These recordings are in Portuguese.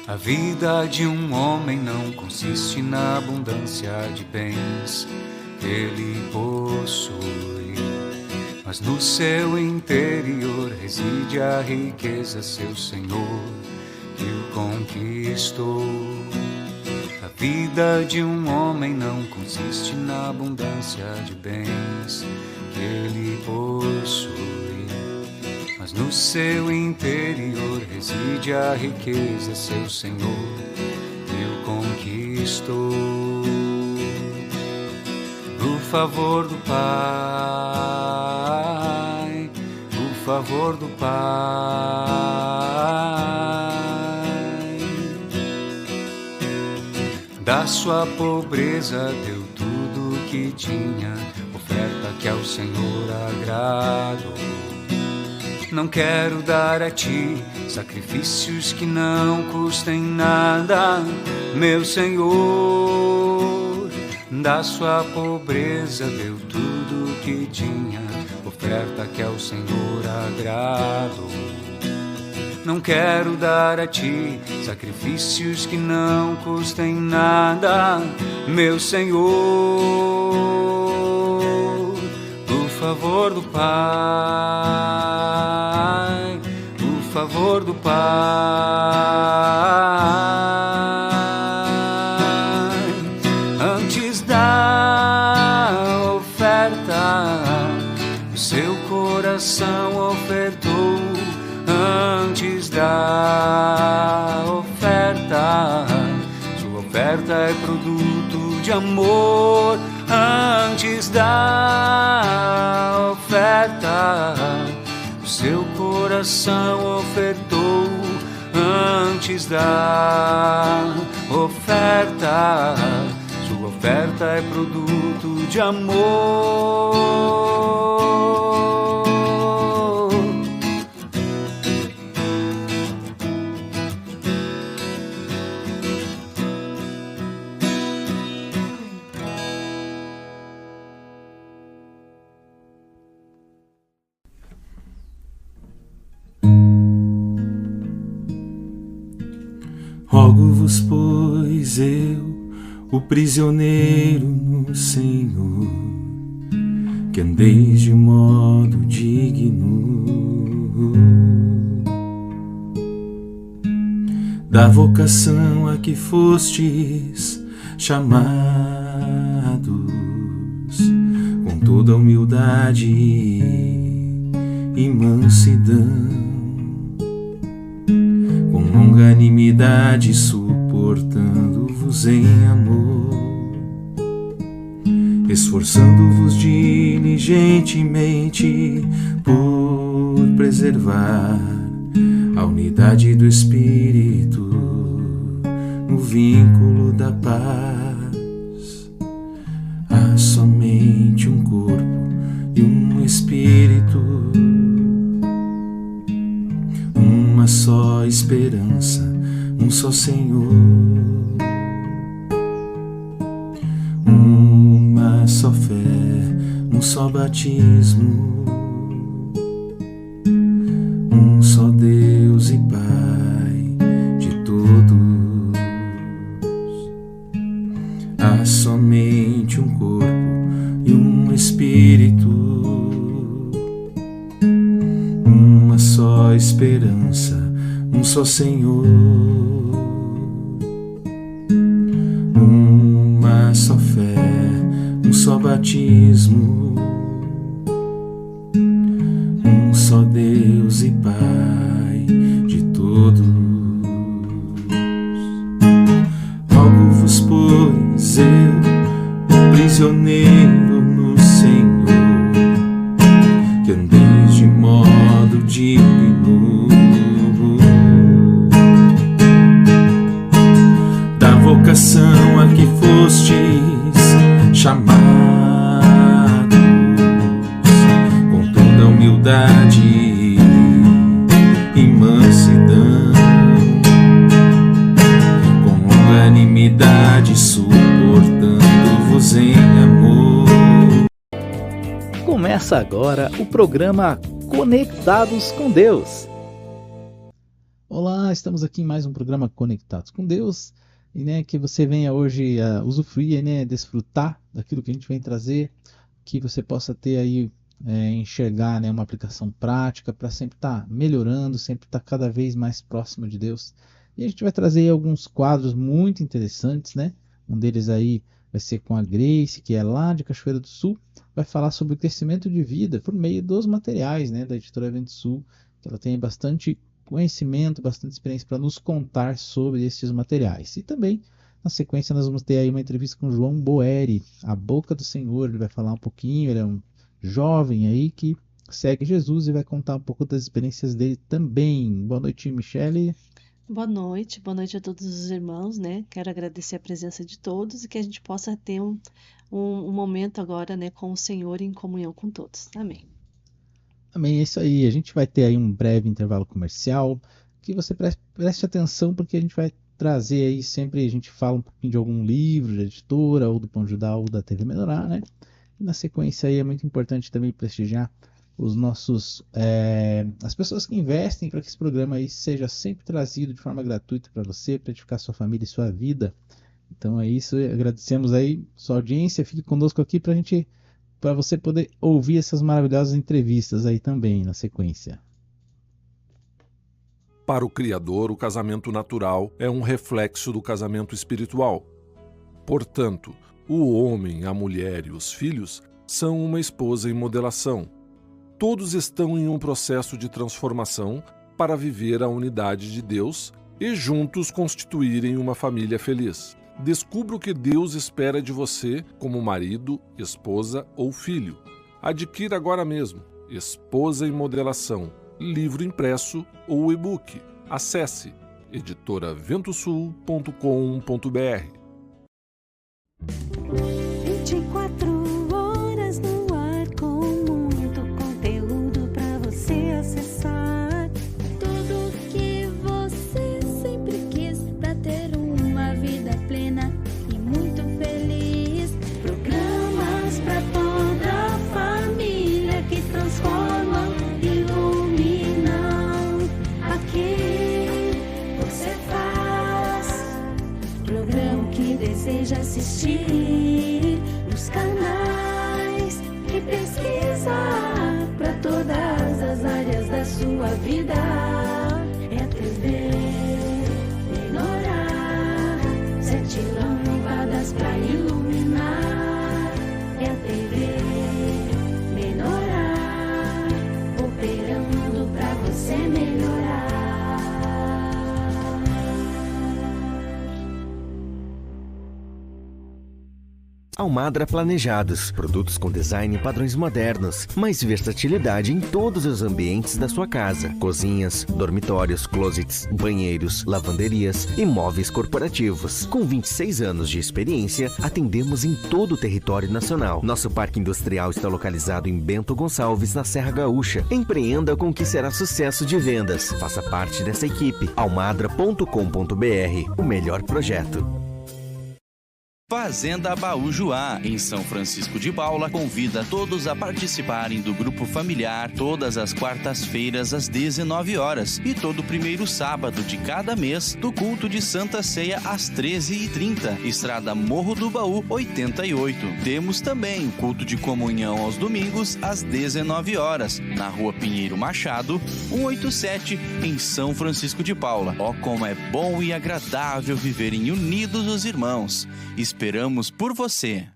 A vida de um homem não consiste na abundância de bens que ele possui, mas no seu interior reside a riqueza, seu Senhor, que o conquistou. A vida de um homem não consiste na abundância de bens que ele possui, mas no seu interior reside a riqueza, seu Senhor, que o conquistou. Por favor do Pai, por favor do Pai, da sua pobreza deu tudo que tinha, oferta que ao Senhor agradou. Não quero dar a ti sacrifícios que não custem nada, meu Senhor. Da sua pobreza deu tudo que tinha, oferta que ao Senhor agradou. Não quero dar a ti sacrifícios que não custem nada, meu Senhor. Por favor do Pai, por favor do Pai, antes da oferta, o seu coração ofertou. Antes da oferta, sua oferta é produto de amor. Antes da oferta, o seu coração ofertou. Antes da oferta, sua oferta é produto de amor. Rogo-vos, pois, eu, o prisioneiro no Senhor, que andeis de modo digno da vocação a que fostes chamados, com toda humildade e mansidão, com longanimidade, suportando-vos em amor, esforçando-vos diligentemente por preservar a unidade do Espírito no vínculo da paz. Há somente um corpo e um Espírito, uma só esperança, um só Senhor, uma só fé, um só batismo, um só Deus e Pai de todos. Há somente um corpo e um Espírito, uma só esperança, um só Senhor, uma só fé, um só batismo, um só Deus e Pai de todos. Rogo-vos, pois, eu, o prisioneiro no Senhor, que andeis de modo digno da vocação a que fostes chamados, com toda humildade e mansidão, com longanimidade, suportando-vos em amor. Começa agora o programa Conectados com Deus. Olá, estamos aqui em mais um programa Conectados com Deus e que você venha hoje usufruir, desfrutar daquilo que a gente vem trazer, que você possa ter aí, enxergar uma aplicação prática para sempre estar melhorando, sempre estar cada vez mais próximo de Deus. E a gente vai trazer aí alguns quadros muito interessantes, né? Um deles aí vai ser com a Grace, que é lá de Cachoeira do Sul, vai falar sobre o crescimento de vida por meio dos materiais, da editora Evento Sul, que ela tem bastante conhecimento, bastante experiência para nos contar sobre esses materiais. E também, na sequência, nós vamos ter aí uma entrevista com o João Boeri, a boca do Senhor. Ele vai falar um pouquinho, ele é um jovem aí que segue Jesus e vai contar um pouco das experiências dele também. Boa noite, Michele. Boa noite a todos os irmãos, Quero agradecer a presença de todos e que a gente possa ter um momento agora, com o Senhor em comunhão com todos. Amém. Amém, é isso aí. A gente vai ter aí um breve intervalo comercial, que você preste atenção, porque a gente vai trazer aí sempre, a gente fala um pouquinho de algum livro, de editora, ou do Pão Judá, ou da TV Melhorar, né? E na sequência aí é muito importante também prestigiar os nossos, as pessoas que investem para que esse programa aí seja sempre trazido de forma gratuita para você, para edificar sua família e sua vida. Então é isso, agradecemos aí sua audiência, fique conosco aqui para você poder ouvir essas maravilhosas entrevistas aí também na sequência. Para o Criador, o casamento natural é um reflexo do casamento espiritual. Portanto, o homem, a mulher e os filhos são uma esposa em modelação. Todos estão em um processo de transformação para viver a unidade de Deus e juntos constituírem uma família feliz. Descubra o que Deus espera de você como marido, esposa ou filho. Adquira agora mesmo Esposa em Modelação, livro impresso ou e-book. Acesse editoraventosul.com.br. 24 horas no ar com muito conteúdo para você acessar. Tudo que você sempre quis para ter uma vida plena e muito feliz. Programas para toda a família que transformam, iluminam. Aqui você faz programa que deseja assistir nos canais que pesquisa para todas as áreas da sua vida. É a TV Melhorar, 7 lâmpadas para iluminar. É a TV Melhorar, operando para você melhorar. Almada Planejados, produtos com design e padrões modernos, mais versatilidade em todos os ambientes da sua casa. Cozinhas, dormitórios, closets, banheiros, lavanderias e móveis corporativos. Com 26 anos de experiência, atendemos em todo o território nacional. Nosso parque industrial está localizado em Bento Gonçalves, na Serra Gaúcha. Empreenda com o que será sucesso de vendas. Faça parte dessa equipe. almadra.com.br, o melhor projeto. Fazenda Baújuá, em São Francisco de Paula, convida todos a participarem do grupo familiar todas as quartas-feiras às 19 horas e todo primeiro sábado de cada mês do culto de Santa Ceia às 13h30, Estrada Morro do Baú 88. Temos também o culto de comunhão aos domingos às 19 horas, na Rua Pinheiro Machado, 187, em São Francisco de Paula. Ó, como é bom e agradável viverem unidos os irmãos. Esperamos por você.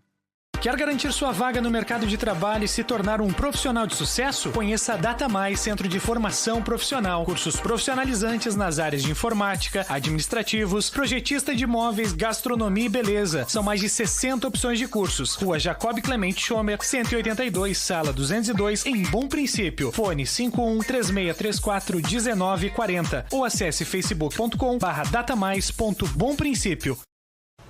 Quer garantir sua vaga no mercado de trabalho e se tornar um profissional de sucesso? Conheça a Data Mais, Centro de Formação Profissional. Cursos profissionalizantes nas áreas de informática, administrativos, projetista de imóveis, gastronomia e beleza. São mais de 60 opções de cursos. Rua Jacob Clemente Schomer, 182, sala 202, em Bom Princípio. Fone 51-3634-1940 ou acesse facebook.com/datamais.bomprincípio.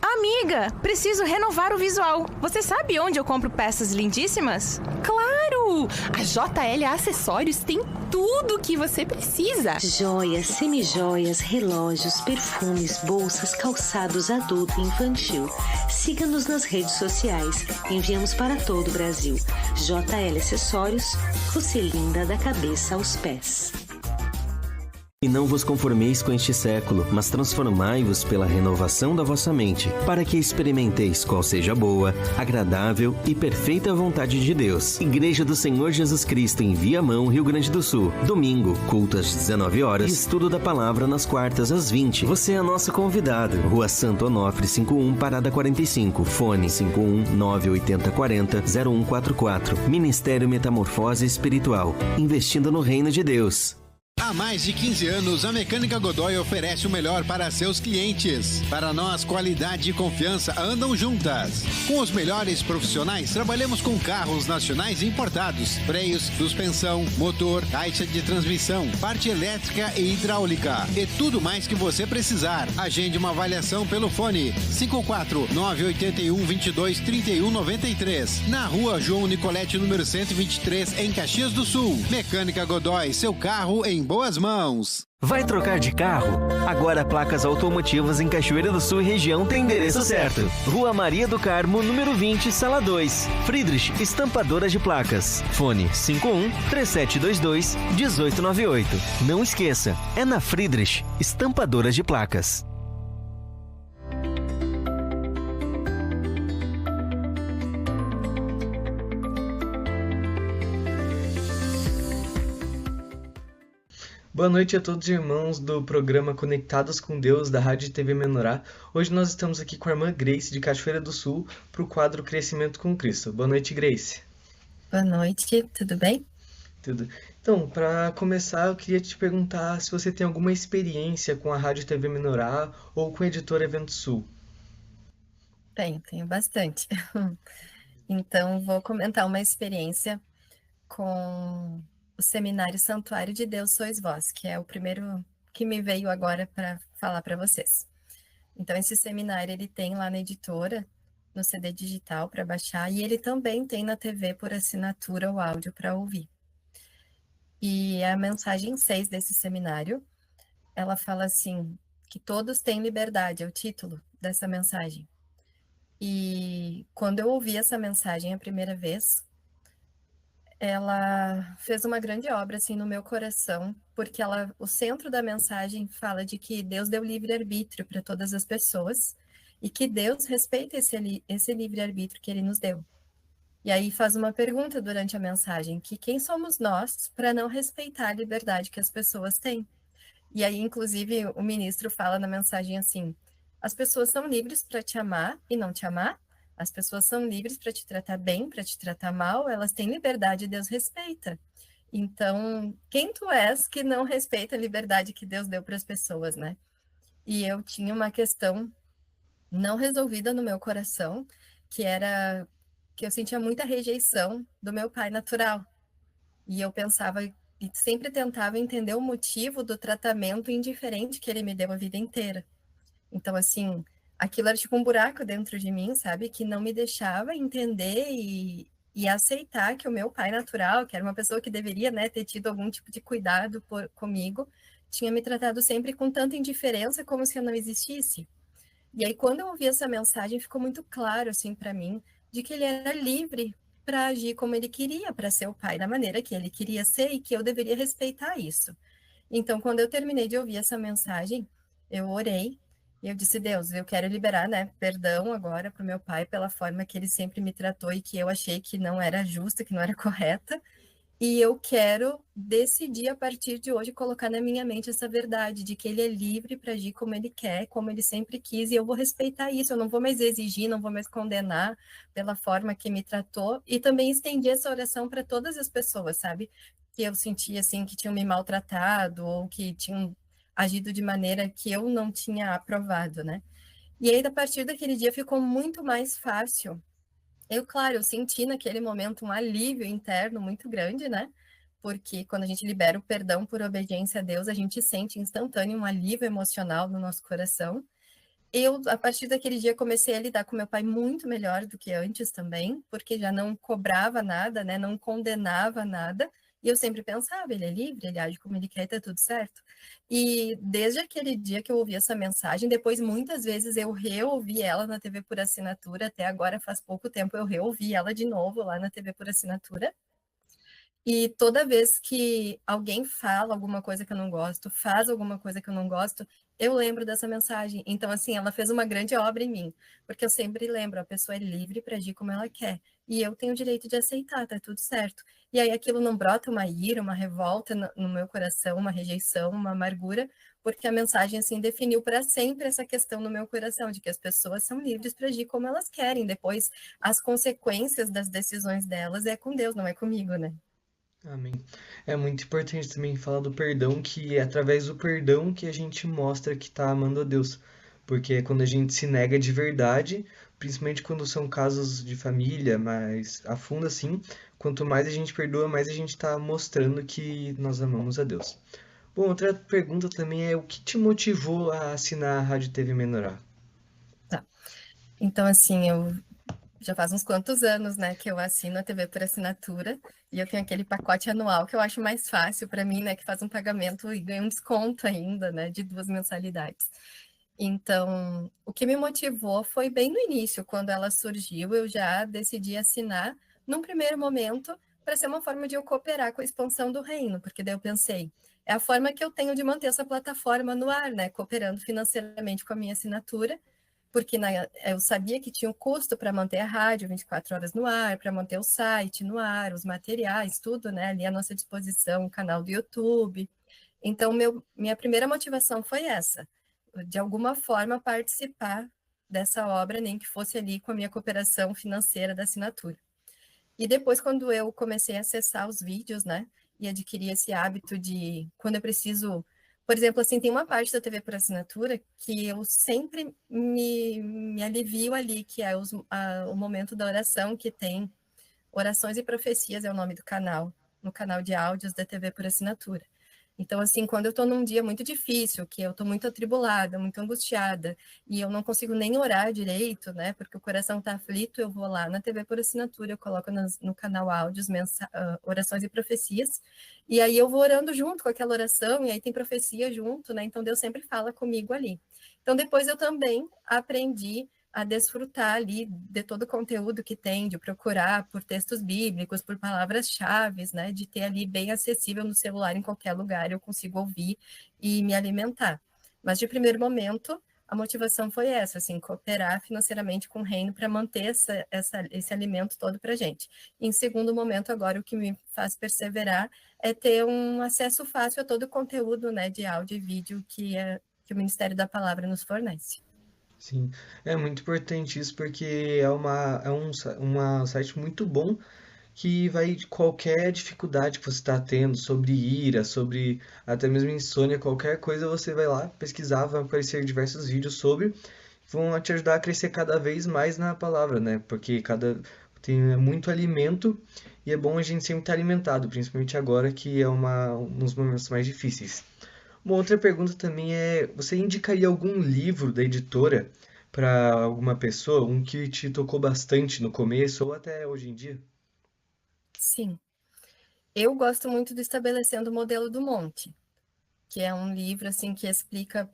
Amiga, preciso renovar o visual. Você sabe onde eu compro peças lindíssimas? Claro! A JL Acessórios tem tudo o que você precisa. Joias, semijoias, relógios, perfumes, bolsas, calçados adulto e infantil. Siga-nos nas redes sociais. Enviamos para todo o Brasil. JL Acessórios, você linda da cabeça aos pés. E não vos conformeis com este século, mas transformai-vos pela renovação da vossa mente, para que experimenteis qual seja a boa, agradável e perfeita vontade de Deus. Igreja do Senhor Jesus Cristo em Viamão, Rio Grande do Sul. Domingo, culto às 19 horas e estudo da palavra nas quartas às 20. Você é nosso convidado. Rua Santo Onofre, 51, Parada 45. Fone 51 980 40 0144. Ministério Metamorfose Espiritual. Investindo no reino de Deus. Há mais de 15 anos, a Mecânica Godoy oferece o melhor para seus clientes. Para nós, qualidade e confiança andam juntas. Com os melhores profissionais, trabalhamos com carros nacionais e importados, freios, suspensão, motor, caixa de transmissão, parte elétrica e hidráulica e tudo mais que você precisar. Agende uma avaliação pelo fone 54-981-22-3193, na Rua João Nicolete, número 123, em Caxias do Sul. Mecânica Godoy, seu carro em boas mãos. Vai trocar de carro? Agora Placas Automotivas em Cachoeira do Sul e região tem endereço certo. Rua Maria do Carmo, número 20, sala 2. Friedrich, estampadora de placas. Fone 51-3722-1898. Não esqueça, é na Friedrich, estampadora de placas. Boa noite a todos os irmãos do programa Conectados com Deus da Rádio e TV Menorá. Hoje nós estamos aqui com a irmã Grace de Cachoeira do Sul para o quadro Crescimento com Cristo. Boa noite, Grace. Boa noite, tudo bem? Tudo. Então, para começar, eu queria te perguntar se você tem alguma experiência com a Rádio e TV Menorá ou com a editora Evento Sul. Tenho bastante. Então, vou comentar uma experiência com o seminário Santuário de Deus Sois Vós, que é o primeiro que me veio agora para falar para vocês. Então, esse seminário ele tem lá na editora, no CD digital para baixar, e ele também tem na TV por assinatura o áudio para ouvir. E a mensagem 6 desse seminário, ela fala assim, que todos têm liberdade, é o título dessa mensagem. E quando eu ouvi essa mensagem a primeira vez, ela fez uma grande obra assim no meu coração, porque o centro da mensagem fala de que Deus deu livre-arbítrio para todas as pessoas e que Deus respeita esse livre-arbítrio que Ele nos deu. E aí faz uma pergunta durante a mensagem, que quem somos nós para não respeitar a liberdade que as pessoas têm? E aí, inclusive, o ministro fala na mensagem assim, as pessoas são livres para te amar e não te amar, as pessoas são livres para te tratar bem, para te tratar mal, elas têm liberdade e Deus respeita. Então, quem tu és que não respeita a liberdade que Deus deu para as pessoas, né? E eu tinha uma questão não resolvida no meu coração, que era que eu sentia muita rejeição do meu pai natural. E eu pensava e sempre tentava entender o motivo do tratamento indiferente que ele me deu a vida inteira. Então, assim, aquilo era tipo um buraco dentro de mim, sabe? Que não me deixava entender e aceitar que o meu pai natural, que era uma pessoa que deveria, né, ter tido algum tipo de cuidado comigo, tinha me tratado sempre com tanta indiferença como se eu não existisse. E aí, quando eu ouvi essa mensagem, ficou muito claro, assim, para mim, de que ele era livre para agir como ele queria, para ser o pai da maneira que ele queria ser e que eu deveria respeitar isso. Então, quando eu terminei de ouvir essa mensagem, eu orei e eu disse, Deus, eu quero liberar, né, perdão agora para o meu pai pela forma que ele sempre me tratou e que eu achei que não era justa, que não era correta. E eu quero decidir a partir de hoje colocar na minha mente essa verdade de que ele é livre para agir como ele quer, como ele sempre quis, e eu vou respeitar isso, eu não vou mais exigir, não vou mais condenar pela forma que me tratou, e também estendi essa oração para todas as pessoas, sabe? Que eu sentia, assim, que tinham me maltratado ou que tinham agido de maneira que eu não tinha aprovado, né? E aí, a partir daquele dia, ficou muito mais fácil. Claro, eu senti naquele momento um alívio interno muito grande, né? Porque quando a gente libera o perdão por obediência a Deus, a gente sente instantâneo um alívio emocional no nosso coração. Eu, a partir daquele dia, comecei a lidar com meu pai muito melhor do que antes também, porque já não cobrava nada, né? Não condenava nada. E eu sempre pensava, ele é livre, ele age como ele quer e tá tudo certo. E desde aquele dia que eu ouvi essa mensagem, depois muitas vezes eu reouvi ela na TV por assinatura, até agora faz pouco tempo eu reouvi ela de novo lá na TV por assinatura. E toda vez que alguém fala alguma coisa que eu não gosto, faz alguma coisa que eu não gosto, eu lembro dessa mensagem. Então, assim, ela fez uma grande obra em mim, porque eu sempre lembro, a pessoa é livre para agir como ela quer, e eu tenho o direito de aceitar, tá tudo certo. E aí aquilo não brota uma ira, uma revolta no meu coração, uma rejeição, uma amargura, porque a mensagem, assim, definiu para sempre essa questão no meu coração, de que as pessoas são livres para agir como elas querem. Depois, as consequências das decisões delas é com Deus, não é comigo, né? Amém. É muito importante também falar do perdão, que é através do perdão que a gente mostra que está amando a Deus. Porque é quando a gente se nega de verdade, principalmente quando são casos de família, mais a fundo assim, quanto mais a gente perdoa, mais a gente está mostrando que nós amamos a Deus. Bom, outra pergunta também é o que te motivou a assinar a Rádio TV Menorá? Tá. Então, assim, eu já faz uns quantos anos, né, que eu assino a TV por assinatura, e eu tenho aquele pacote anual que eu acho mais fácil para mim, né, que faz um pagamento e ganha um desconto ainda, né, de 2 mensalidades. Então, o que me motivou foi bem no início, quando ela surgiu, eu já decidi assinar, num primeiro momento, para ser uma forma de eu cooperar com a expansão do reino, porque daí eu pensei, é a forma que eu tenho de manter essa plataforma no ar, né, cooperando financeiramente com a minha assinatura, porque eu sabia que tinha um custo para manter a rádio 24 horas no ar, para manter o site no ar, os materiais, tudo, né, ali à nossa disposição, o canal do YouTube. Então, minha primeira motivação foi essa, de alguma forma participar dessa obra, nem que fosse ali com a minha cooperação financeira da assinatura. E depois, quando eu comecei a acessar os vídeos, né, e adquirir esse hábito de, quando eu preciso... Por exemplo, assim, tem uma parte da TV por assinatura que eu sempre me alivio ali, que é o momento da oração, que tem Orações e Profecias, é o nome do canal, no canal de áudios da TV por assinatura. Então, assim, quando eu estou num dia muito difícil, que eu estou muito atribulada, muito angustiada, e eu não consigo nem orar direito, né, porque o coração está aflito, eu vou lá na TV por assinatura, eu coloco no canal áudios, Orações e Profecias, e aí eu vou orando junto com aquela oração, e aí tem profecia junto, né, então Deus sempre fala comigo ali. Então, depois eu também aprendi a desfrutar ali de todo o conteúdo que tem, de procurar por textos bíblicos, por palavras-chave, né, de ter ali bem acessível no celular em qualquer lugar, eu consigo ouvir e me alimentar. Mas de primeiro momento, a motivação foi essa, assim, cooperar financeiramente com o reino para manter esse alimento todo para a gente. Em segundo momento, agora, o que me faz perseverar é ter um acesso fácil a todo o conteúdo, né, de áudio e vídeo que o Ministério da Palavra nos fornece. Sim, é muito importante isso porque é um site muito bom que vai de qualquer dificuldade que você está tendo, sobre ira, sobre até mesmo insônia, qualquer coisa, você vai lá pesquisar, vai aparecer diversos vídeos sobre, vão te ajudar a crescer cada vez mais na palavra, né? Porque tem muito alimento e é bom a gente sempre estar alimentado, principalmente agora que é um dos momentos mais difíceis. Uma outra pergunta também é, você indicaria algum livro da editora para alguma pessoa, um que te tocou bastante no começo ou até hoje em dia? Sim. Eu gosto muito do Estabelecendo o Modelo do Monte, que é um livro assim que explica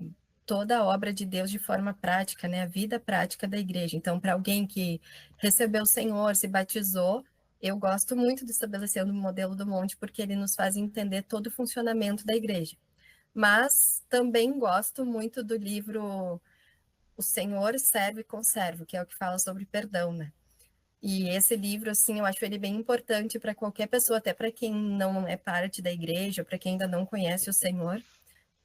toda a obra de Deus de forma prática, né? A vida prática da igreja. Então, para alguém que recebeu o Senhor, se batizou, eu gosto muito do Estabelecendo o Modelo do Monte, porque ele nos faz entender todo o funcionamento da igreja. Mas também gosto muito do livro O Senhor Serve com Servo, que é o que fala sobre perdão, né? E esse livro, assim, eu acho ele bem importante para qualquer pessoa, até para quem não é parte da igreja, para quem ainda não conhece o Senhor,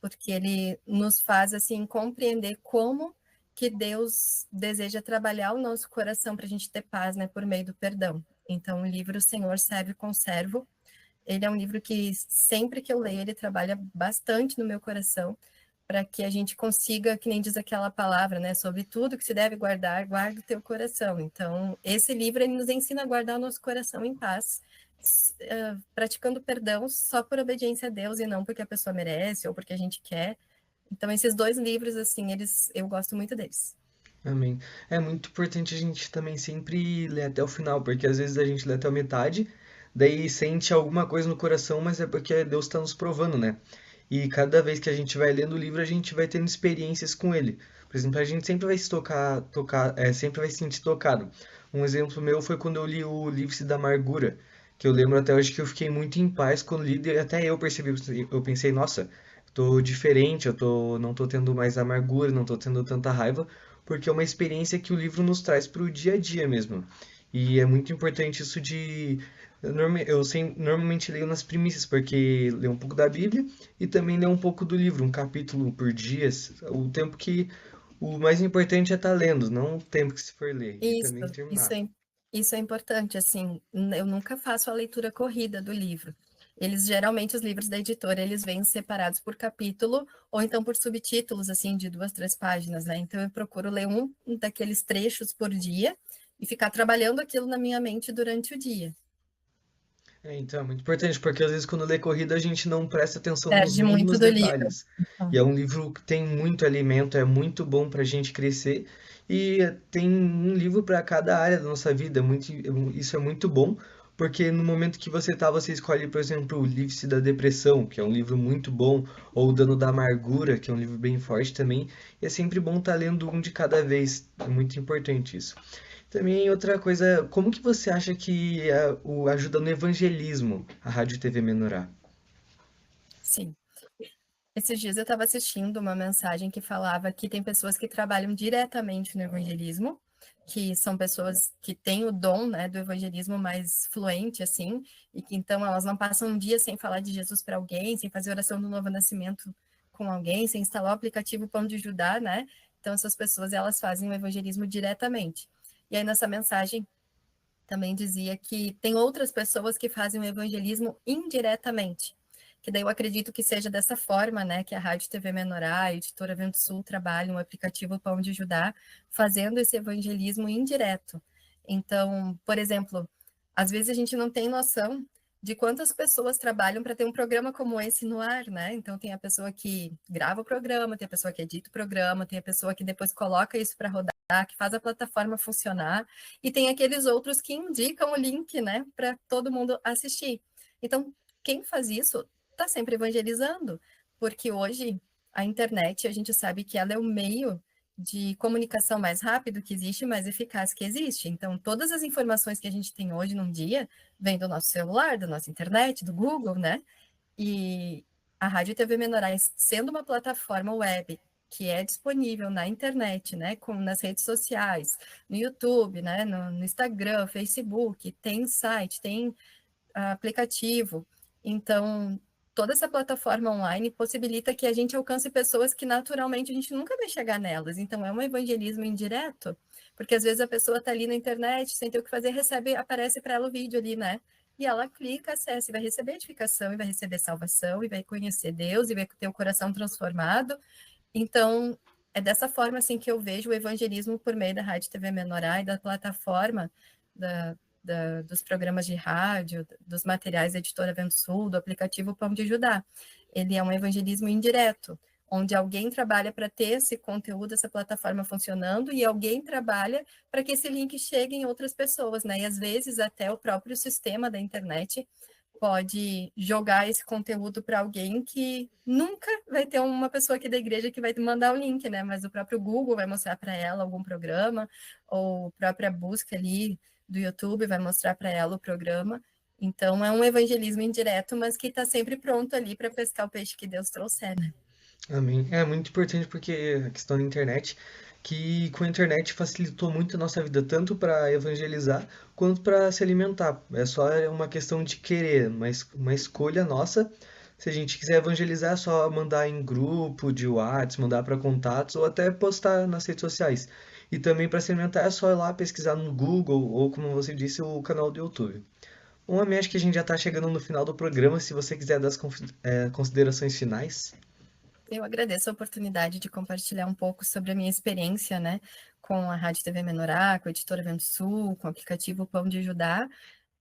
porque ele nos faz, assim, compreender como que Deus deseja trabalhar o nosso coração para a gente ter paz, né, por meio do perdão. Então, o livro O Senhor Serve com Servo, ele é um livro que sempre que eu leio, ele trabalha bastante no meu coração, para que a gente consiga, que nem diz aquela palavra, né, sobre tudo que se deve guardar, guarda o teu coração. Então, esse livro ele nos ensina a guardar o nosso coração em paz, praticando perdão só por obediência a Deus e não porque a pessoa merece ou porque a gente quer. Então, esses 2 livros, assim, eu gosto muito deles. Amém. É muito importante a gente também sempre ler até o final, porque às vezes a gente lê até a metade, daí sente alguma coisa no coração, mas é porque Deus está nos provando, né? E cada vez que a gente vai lendo o livro, a gente vai tendo experiências com ele. Por exemplo, a gente sempre vai se sempre vai se sentir tocado. Um exemplo meu foi quando eu li o Livre-se da Amargura, que eu lembro até hoje que eu fiquei muito em paz quando li, e até eu percebi, eu pensei, nossa, tô diferente, não tô tendo mais amargura, não tô tendo tanta raiva, porque é uma experiência que o livro nos traz para o dia a dia mesmo. E é muito importante isso de... Normalmente leio nas primícias, porque leio um pouco da Bíblia e também leio um pouco do livro, um capítulo por dia, o tempo que... O mais importante é estar lendo, não o tempo que se for ler, e Isso, também terminar. isso é importante, assim, eu nunca faço a leitura corrida do livro. Geralmente, os livros da editora, eles vêm separados por capítulo, ou então por subtítulos, assim, de 2, 3 páginas, né? Então, eu procuro ler um daqueles trechos por dia e ficar trabalhando aquilo na minha mente durante o dia. Então, é muito importante, porque às vezes quando lê corrida a gente não presta atenção nos Perde muito mínimos do livro. detalhes. E é um livro que tem muito alimento, é muito bom para a gente crescer. E tem um livro para cada área da nossa vida. Isso é muito bom, porque no momento que você escolhe, por exemplo, o Livre-se da Depressão, que é um livro muito bom, ou O Dano da Amargura, que é um livro bem forte também. E é sempre bom estar lendo um de cada vez. É muito importante isso. Também outra coisa, como que você acha que ajuda no evangelismo a Rádio e TV Menorá? Sim. Esses dias eu estava assistindo uma mensagem que falava que tem pessoas que trabalham diretamente no evangelismo, que são pessoas que têm o dom, né, do evangelismo mais fluente, assim, e que então elas não passam um dia sem falar de Jesus para alguém, sem fazer oração do novo nascimento com alguém, sem instalar o aplicativo Pão de Judá, né? Então essas pessoas, elas fazem o evangelismo diretamente. E aí nessa mensagem também dizia que tem outras pessoas que fazem o evangelismo indiretamente, que daí eu acredito que seja dessa forma, né, que a Rádio TV Menorá, a Editora Vento Sul trabalham o aplicativo Pão de Judá, fazendo esse evangelismo indireto. Então, por exemplo, às vezes a gente não tem noção de quantas pessoas trabalham para ter um programa como esse no ar, né? Então tem a pessoa que grava o programa, tem a pessoa que edita o programa, tem a pessoa que depois coloca isso para rodar, que faz a plataforma funcionar, e tem aqueles outros que indicam o link, né, para todo mundo assistir. Então, quem faz isso está sempre evangelizando, porque hoje a internet, a gente sabe que ela é o meio de comunicação mais rápido que existe, mais eficaz que existe. Então, todas as informações que a gente tem hoje num dia vêm do nosso celular, da nossa internet, do Google, né? E a Rádio TV Menorá, sendo uma plataforma web que é disponível na internet, né, nas redes sociais, no YouTube, né, no Instagram, Facebook, tem site, tem aplicativo. Então, toda essa plataforma online possibilita que a gente alcance pessoas que naturalmente a gente nunca vai chegar nelas. Então, é um evangelismo indireto, porque às vezes a pessoa está ali na internet, sem ter o que fazer, aparece para ela o vídeo ali, né? E ela clica, acessa e vai receber edificação, e vai receber salvação, e vai conhecer Deus, e vai ter o coração transformado. Então, é dessa forma assim que eu vejo o evangelismo por meio da Rádio TV Menorá e da plataforma dos programas de rádio, dos materiais da Editora Vento Sul, do aplicativo Pão de Judá. Ele é um evangelismo indireto, onde alguém trabalha para ter esse conteúdo, essa plataforma funcionando, e alguém trabalha para que esse link chegue em outras pessoas, né? E às vezes até o próprio sistema da internet pode jogar esse conteúdo para alguém que nunca vai ter uma pessoa aqui da igreja que vai mandar o link, né? Mas o próprio Google vai mostrar para ela algum programa, ou a própria busca ali do YouTube vai mostrar para ela o programa. Então, é um evangelismo indireto, mas que está sempre pronto ali para pescar o peixe que Deus trouxer, né? Amém. É muito importante porque a questão da internet, que com a internet facilitou muito a nossa vida, tanto para evangelizar quanto para se alimentar. É só uma questão de querer, mas uma escolha nossa. Se a gente quiser evangelizar, é só mandar em grupo de WhatsApp, mandar para contatos ou até postar nas redes sociais. E também para se alimentar é só ir lá pesquisar no Google ou, como você disse, o canal do YouTube. Bom, Amém, acho que a gente já está chegando no final do programa. Se você quiser dar as considerações finais. Eu agradeço a oportunidade de compartilhar um pouco sobre a minha experiência, né, com a Rádio TV Menorá, com a Editora Vento Sul, com o aplicativo Pão de Judá,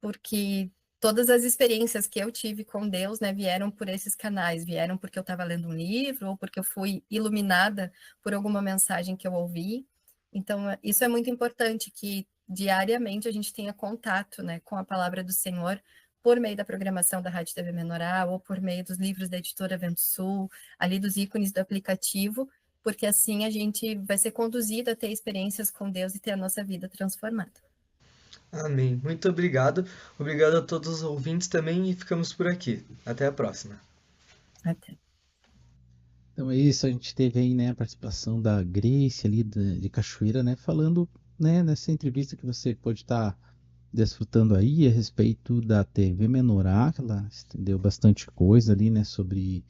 porque todas as experiências que eu tive com Deus, né, vieram por esses canais, vieram porque eu estava lendo um livro, ou porque eu fui iluminada por alguma mensagem que eu ouvi. Então, isso é muito importante, que diariamente a gente tenha contato, né, com a palavra do Senhor, por meio da programação da Rádio TV Menorá, ou por meio dos livros da Editora Vento Sul, ali dos ícones do aplicativo, porque assim a gente vai ser conduzido a ter experiências com Deus e ter a nossa vida transformada. Amém. Muito obrigado. Obrigado a todos os ouvintes também e ficamos por aqui. Até a próxima. Até. Então é isso, a gente teve aí, né, a participação da Grace ali de Cachoeira, né, falando, né, nessa entrevista que você pode estar desfrutando aí a respeito da TV Menorá, que ela estendeu bastante coisa ali, né, sobre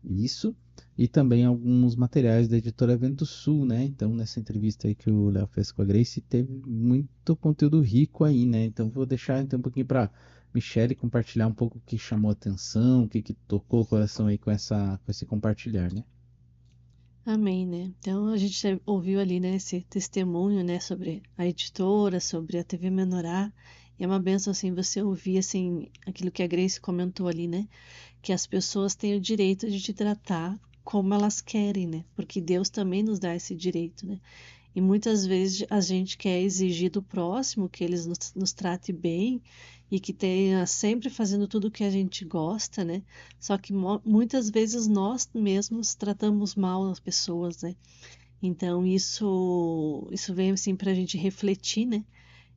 isso, e também alguns materiais da editora Vento Sul, né, então nessa entrevista aí que o Léo fez com a Grace, teve muito conteúdo rico aí, né, então vou deixar então um pouquinho para Michele compartilhar um pouco o que chamou a atenção, o que tocou o coração aí com esse compartilhar, né. Amém, né? Então a gente ouviu ali, né, esse testemunho, né, sobre a editora, sobre a TV Menorá. E é uma bênção, assim, você ouvir, assim, aquilo que a Grace comentou ali, né? Que as pessoas têm o direito de te tratar como elas querem, né? Porque Deus também nos dá esse direito, né? E muitas vezes a gente quer exigir do próximo que eles nos trate bem e que tenha sempre fazendo tudo o que a gente gosta, né? Só que muitas vezes nós mesmos tratamos mal as pessoas, né? Então isso vem assim para a gente refletir, né?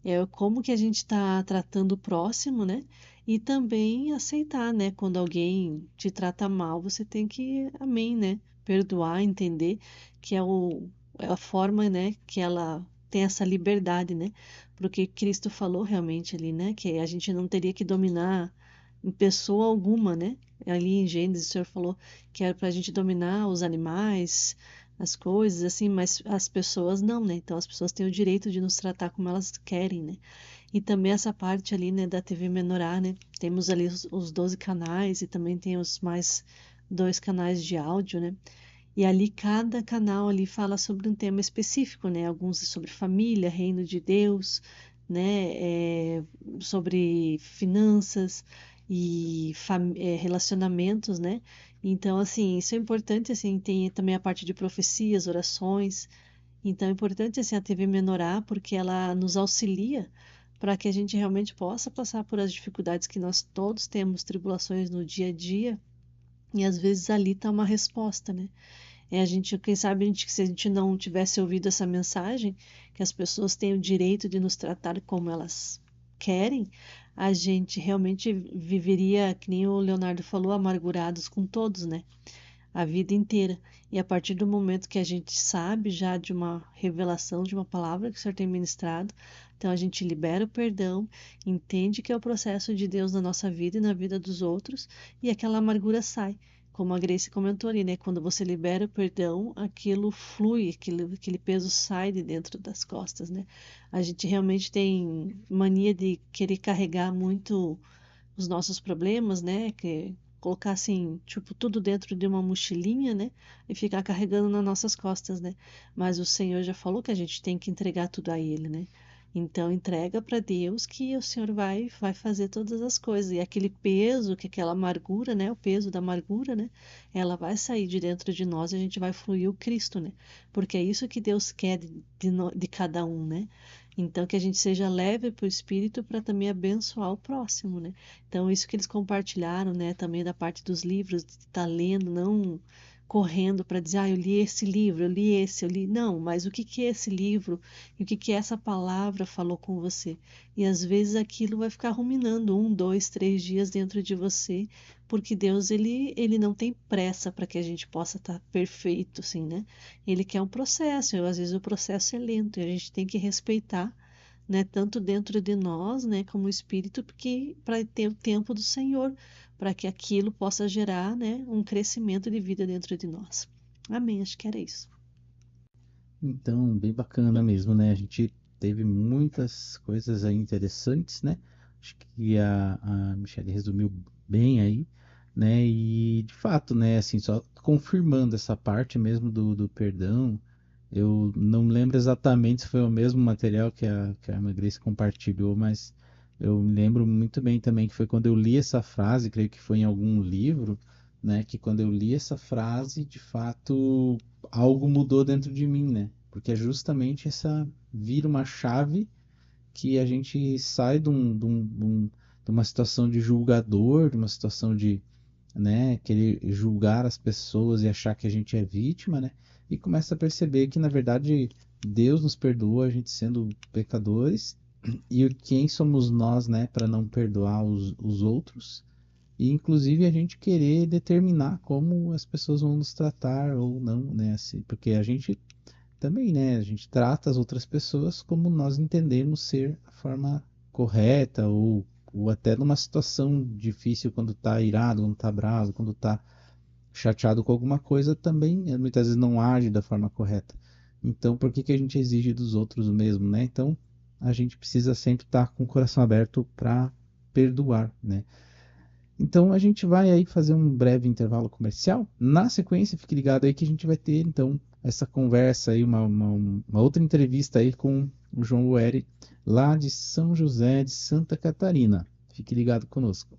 É como que a gente está tratando o próximo, né? E também aceitar, né? Quando alguém te trata mal, você tem que, amém, né? Perdoar, entender que é a forma, né? Que ela tem essa liberdade, né? Porque Cristo falou realmente ali, né? Que a gente não teria que dominar em pessoa alguma, né? Ali em Gênesis, o Senhor falou que era para a gente dominar os animais, as coisas, assim, mas as pessoas não, né? Então as pessoas têm o direito de nos tratar como elas querem, né? E também essa parte ali, né, da TV Menorá, né? Temos ali os 12 canais e também tem os mais 2 canais de áudio, né? E ali cada canal ali fala sobre um tema específico, né? Alguns sobre família, reino de Deus, né? Sobre finanças e relacionamentos, né? Então, assim, isso é importante, assim, tem também a parte de profecias, orações. Então, é importante, assim, a TV Menorá, porque ela nos auxilia para que a gente realmente possa passar por as dificuldades que nós todos temos, tribulações no dia a dia, e às vezes ali está uma resposta, né? A gente, quem sabe, se a gente não tivesse ouvido essa mensagem, que as pessoas têm o direito de nos tratar como elas querem, a gente realmente viveria, que nem o Leonardo falou, amargurados com todos, né? A vida inteira. E a partir do momento que a gente sabe já de uma revelação, de uma palavra que o Senhor tem ministrado, então a gente libera o perdão, entende que é o processo de Deus na nossa vida e na vida dos outros, e aquela amargura sai. Como a Grace comentou ali, né? Quando você libera o perdão, aquilo flui, aquele peso sai de dentro das costas, né? A gente realmente tem mania de querer carregar muito os nossos problemas, né? Que colocar assim, tipo, tudo dentro de uma mochilinha, né? E ficar carregando nas nossas costas, né? Mas o Senhor já falou que a gente tem que entregar tudo a Ele, né? Então entrega para Deus que o Senhor vai fazer todas as coisas. E aquele peso, que aquela amargura, né? O peso da amargura, né? Ela vai sair de dentro de nós e a gente vai fluir o Cristo, né? Porque é isso que Deus quer de cada um, né? Então que a gente seja leve para o Espírito para também abençoar o próximo, né? Então isso que eles compartilharam, né? Também da parte dos livros, de estar lendo, não correndo para dizer, eu li esse livro, eu li esse, eu li. Não, mas o que que é esse livro e o que que essa palavra falou com você? E às vezes aquilo vai ficar ruminando 1, 2, 3 dias dentro de você, porque Deus, ele não tem pressa para que a gente possa estar perfeito, assim, né? Ele quer um processo, e às vezes o processo é lento, e a gente tem que respeitar, né, tanto dentro de nós, né, como o Espírito, porque para ter o tempo do Senhor, para que aquilo possa gerar, né, um crescimento de vida dentro de nós. Amém, acho que era isso. Então, bem bacana mesmo, né? A gente teve muitas coisas aí interessantes, né? Acho que a Michelle resumiu bem aí, né? E de fato, né? Assim, só confirmando essa parte mesmo do perdão, eu não lembro exatamente se foi o mesmo material que a Irmã Grace compartilhou, mas eu me lembro muito bem também que foi quando eu li essa frase, creio que foi em algum livro, né? Que quando eu li essa frase, de fato, algo mudou dentro de mim, né? Porque é justamente essa vira uma chave que a gente sai de uma situação de julgador, de uma situação de, né, querer julgar as pessoas e achar que a gente é vítima, né? E começa a perceber que, na verdade, Deus nos perdoa, a gente sendo pecadores, E quem somos nós, né, para não perdoar os outros? E inclusive a gente querer determinar como as pessoas vão nos tratar ou não, né? Assim, porque a gente também, né? A gente trata as outras pessoas como nós entendemos ser a forma correta ou até numa situação difícil, quando tá irado, quando tá bravo, quando tá chateado com alguma coisa, também muitas vezes não age da forma correta. Então, por que a gente exige dos outros o mesmo, né? Então, a gente precisa sempre estar com o coração aberto para perdoar, né? Então, a gente vai aí fazer um breve intervalo comercial. Na sequência, fique ligado aí que a gente vai ter, então, essa conversa aí, uma outra entrevista aí com o João Boeri, lá de São José de Santa Catarina. Fique ligado conosco.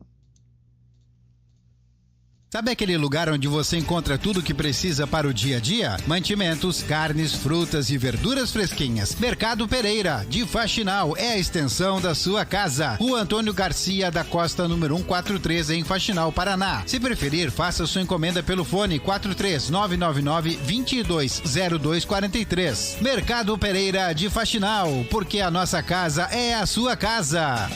Sabe aquele lugar onde você encontra tudo o que precisa para o dia a dia? Mantimentos, carnes, frutas e verduras fresquinhas. Mercado Pereira, de Faxinal, é a extensão da sua casa. Rua Antônio Garcia da Costa, número 143, em Faxinal, Paraná. Se preferir, faça sua encomenda pelo fone 43999-220243. Mercado Pereira, de Faxinal, porque a nossa casa é a sua casa.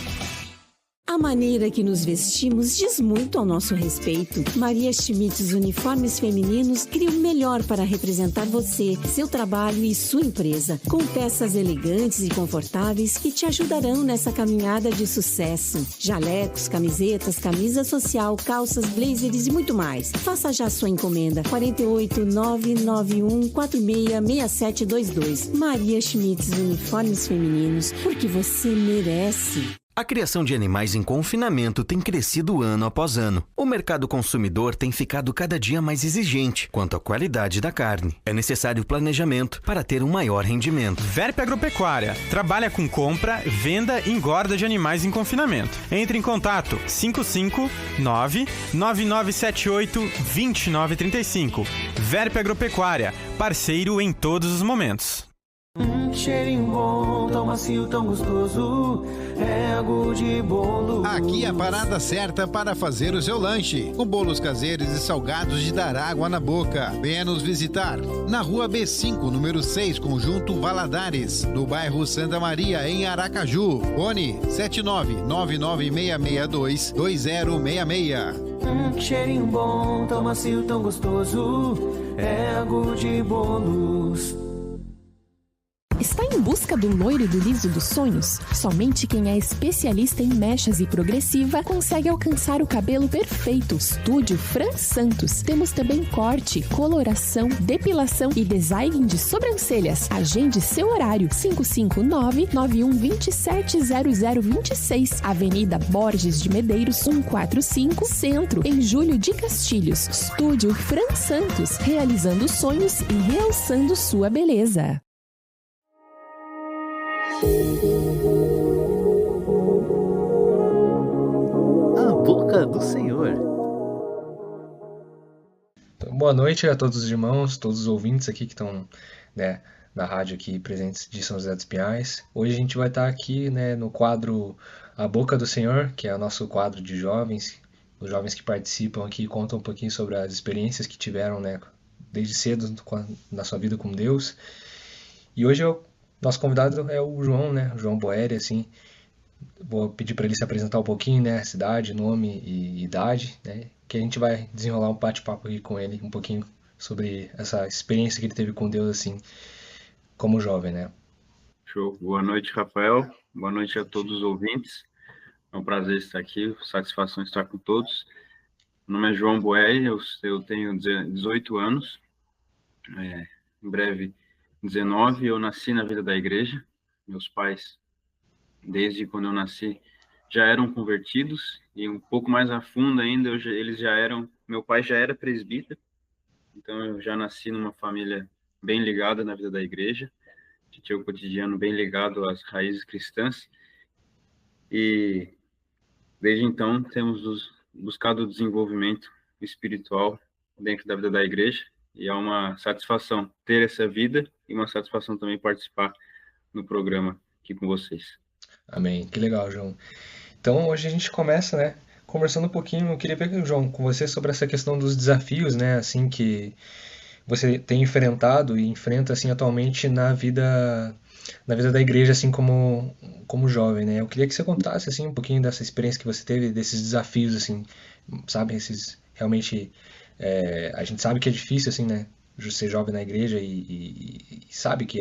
A maneira que nos vestimos diz muito ao nosso respeito. Maria Schmitz Uniformes Femininos cria o melhor para representar você, seu trabalho e sua empresa, com peças elegantes e confortáveis que te ajudarão nessa caminhada de sucesso. Jalecos, camisetas, camisa social, calças, blazers e muito mais. Faça já sua encomenda. 48991466722. Maria Schmitz Uniformes Femininos, porque você merece. A criação de animais em confinamento tem crescido ano após ano. O mercado consumidor tem ficado cada dia mais exigente quanto à qualidade da carne. É necessário planejamento para ter um maior rendimento. Verp Agropecuária trabalha com compra, venda e engorda de animais em confinamento. Entre em contato 559-9978-2935. Verp Agropecuária, parceiro em todos os momentos. Cheirinho bom, tão macio, tão gostoso, é água de bolo. Aqui é a parada certa para fazer o seu lanche, com bolos caseiros e salgados de dar água na boca. Venha nos visitar na Rua B5, número 6, Conjunto Valadares, no bairro Santa Maria, em Aracaju. Fone 79996622066. Cheirinho bom, tão macio, tão gostoso, é água de bolos. Está em busca do loiro do liso dos sonhos? Somente quem é especialista em mechas e progressiva consegue alcançar o cabelo perfeito. Estúdio Fran Santos. Temos também corte, coloração, depilação e design de sobrancelhas. Agende seu horário. 559-9127-0026. Avenida Borges de Medeiros, 145, Centro, em Júlio de Castilhos. Estúdio Fran Santos. Realizando sonhos e realçando sua beleza. A boca do Senhor. Boa noite a todos os irmãos, todos os ouvintes aqui que estão, né, na rádio aqui presentes de São José dos Pinhais. Hoje a gente vai estar aqui, né, no quadro A Boca do Senhor, que é o nosso quadro de jovens, os jovens que participam aqui e contam um pouquinho sobre as experiências que tiveram, né, desde cedo na sua vida com Deus. E hoje nosso convidado é o João, né? O João Boeri, assim. Vou pedir para ele se apresentar um pouquinho, né? Cidade, nome e idade, né? Que a gente vai desenrolar um bate-papo aqui com ele, um pouquinho sobre essa experiência que ele teve com Deus, assim, como jovem, né? Show. Boa noite, Rafael. Boa noite a todos os ouvintes. É um prazer estar aqui, satisfação estar com todos. Meu nome é João Boeri, eu tenho 18 anos. Em breve 19, eu nasci na vida da igreja. Meus pais, desde quando eu nasci, já eram convertidos, e um pouco mais a fundo ainda, eles já eram, meu pai já era presbítero, então eu já nasci numa família bem ligada na vida da igreja, que tinha o cotidiano bem ligado às raízes cristãs, e desde então temos buscado o desenvolvimento espiritual dentro da vida da igreja, e é uma satisfação ter essa vida e uma satisfação também participar no programa aqui com vocês. Amém. Que legal, João. Então, hoje a gente começa, né, conversando um pouquinho. Eu queria ver, João, com você sobre essa questão dos desafios, né, assim, que você tem enfrentado e enfrenta, assim, atualmente na vida na vida da igreja, assim, como jovem, né? Eu queria que você contasse, assim, um pouquinho dessa experiência que você teve, desses desafios, assim, sabe? Esses, realmente, a gente sabe que é difícil, assim, né? Ser jovem na igreja e sabe que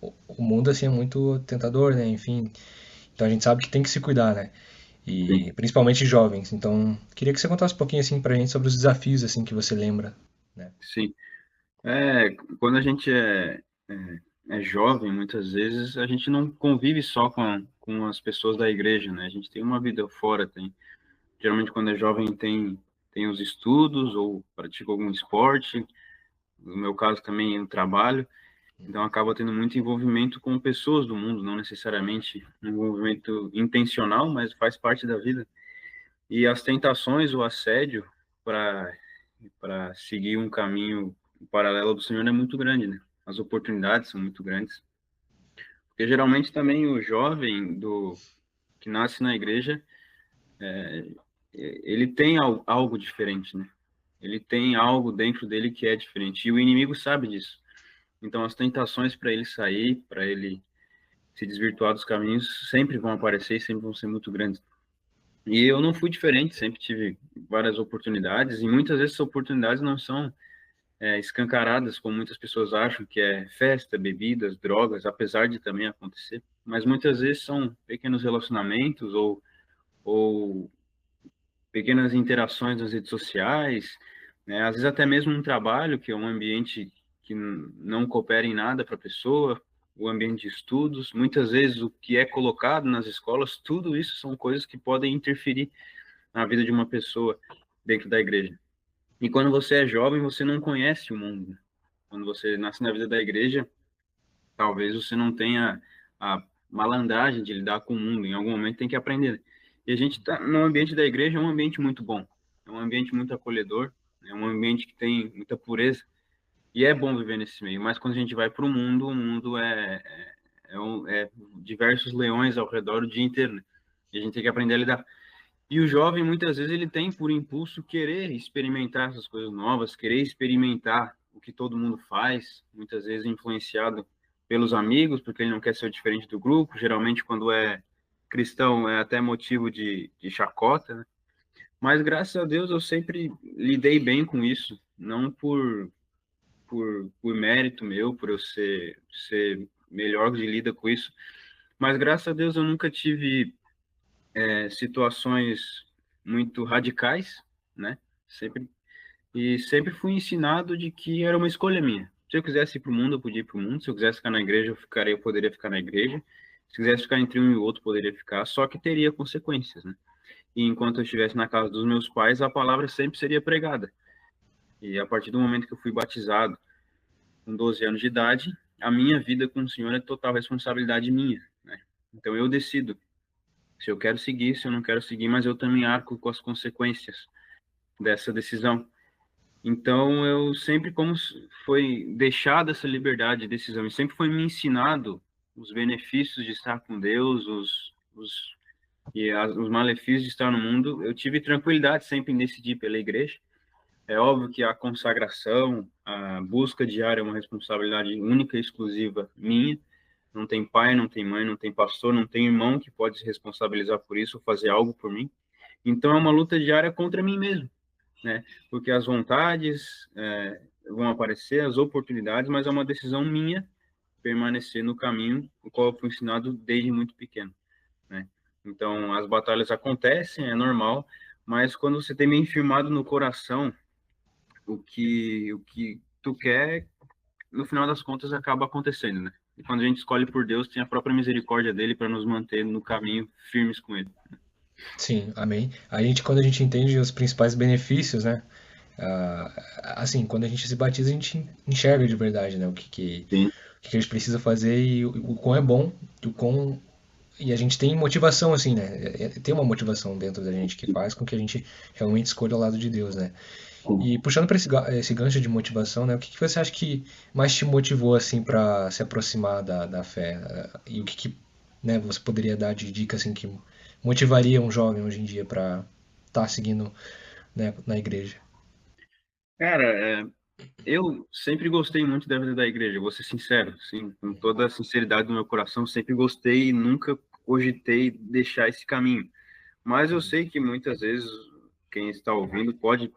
o mundo, assim, é muito tentador, né? Enfim, então a gente sabe que tem que se cuidar, né? E principalmente jovens. Então, queria que você contasse um pouquinho, assim, pra gente sobre os desafios, assim, que você lembra, né? Sim. Quando a gente é jovem, muitas vezes a gente não convive só com as pessoas da igreja, né? A gente tem uma vida fora, geralmente quando é jovem tem os estudos ou pratica algum esporte, no meu caso também o trabalho, então acaba tendo muito envolvimento com pessoas do mundo, não necessariamente um envolvimento intencional, mas faz parte da vida. E as tentações, o assédio para seguir um caminho paralelo do Senhor é muito grande, né? As oportunidades são muito grandes. Porque geralmente também o jovem que nasce na igreja, ele tem algo diferente, né? Ele tem algo dentro dele que é diferente. E o inimigo sabe disso. Então as tentações para ele sair, para ele se desvirtuar dos caminhos, sempre vão aparecer e sempre vão ser muito grandes. E eu não fui diferente, sempre tive várias oportunidades, e muitas vezes essas oportunidades não são escancaradas, como muitas pessoas acham, que é festa, bebidas, drogas, apesar de também acontecer, mas muitas vezes são pequenos relacionamentos ou pequenas interações nas redes sociais, né? Às vezes até mesmo um trabalho, que é um ambiente que não coopera em nada para a pessoa, o ambiente de estudos, muitas vezes o que é colocado nas escolas, tudo isso são coisas que podem interferir na vida de uma pessoa dentro da igreja. E quando você é jovem, você não conhece o mundo. Quando você nasce na vida da igreja, talvez você não tenha a malandragem de lidar com o mundo. Em algum momento tem que aprender. E a gente está no ambiente da igreja, é um ambiente muito bom. É um ambiente muito acolhedor. É um ambiente que tem muita pureza. E é bom viver nesse meio. Mas quando a gente vai para o mundo é diversos leões ao redor o dia inteiro, né? E a gente tem que aprender a lidar. E o jovem, muitas vezes, ele tem por impulso querer experimentar essas coisas novas, querer experimentar o que todo mundo faz, muitas vezes influenciado pelos amigos, porque ele não quer ser diferente do grupo. Geralmente, quando é cristão, é até motivo de chacota, né? Mas, graças a Deus, eu sempre lidei bem com isso, não por mérito meu, por eu ser melhor de lida com isso, mas, graças a Deus, eu nunca tive situações muito radicais, né? Sempre fui ensinado de que era uma escolha minha. Se eu quisesse ir para o mundo, eu podia ir para o mundo. Se eu quisesse ficar na igreja, eu poderia ficar na igreja. Se quisesse ficar entre um e o outro, poderia ficar. Só que teria consequências, né? E enquanto eu estivesse na casa dos meus pais, a palavra sempre seria pregada. E a partir do momento que eu fui batizado, com 12 anos de idade, a minha vida com o Senhor é total responsabilidade minha, né? Então eu decido se eu quero seguir, se eu não quero seguir, mas eu também arco com as consequências dessa decisão. Então, eu sempre, como foi deixada essa liberdade de decisão, e sempre foi me ensinado os benefícios de estar com Deus, os malefícios de estar no mundo, eu tive tranquilidade sempre em decidir pela igreja. É óbvio que a consagração, a busca diária é uma responsabilidade única e exclusiva minha. Não tem pai, não tem mãe, não tem pastor, não tem irmão que pode se responsabilizar por isso ou fazer algo por mim. Então, é uma luta diária contra mim mesmo, né? Porque as vontades vão aparecer, as oportunidades, mas é uma decisão minha permanecer no caminho o qual eu fui ensinado desde muito pequeno, né? Então, as batalhas acontecem, é normal, mas quando você tem bem firmado no coração o que tu quer, no final das contas acaba acontecendo, né? E quando a gente escolhe por Deus, tem a própria misericórdia dele para nos manter no caminho firmes com ele. Sim, amém. Quando a gente entende os principais benefícios, né? Assim, quando a gente se batiza, a gente enxerga de verdade, né? O que a gente precisa fazer e o quão é bom, e a gente tem motivação, assim, né? Tem uma motivação dentro da gente que faz com que a gente realmente escolha o lado de Deus, né? E puxando para esse gancho de motivação, né? O que você acha que mais te motivou, assim, para se aproximar da fé? E o que né, você poderia dar de dica, assim, que motivaria um jovem hoje em dia para estar seguindo, né, na igreja? Cara, Eu sempre gostei muito da vida da igreja, vou ser sincero, sim, com toda a sinceridade do meu coração, sempre gostei e nunca cogitei deixar esse caminho. Mas eu sei que muitas vezes quem está ouvindo pode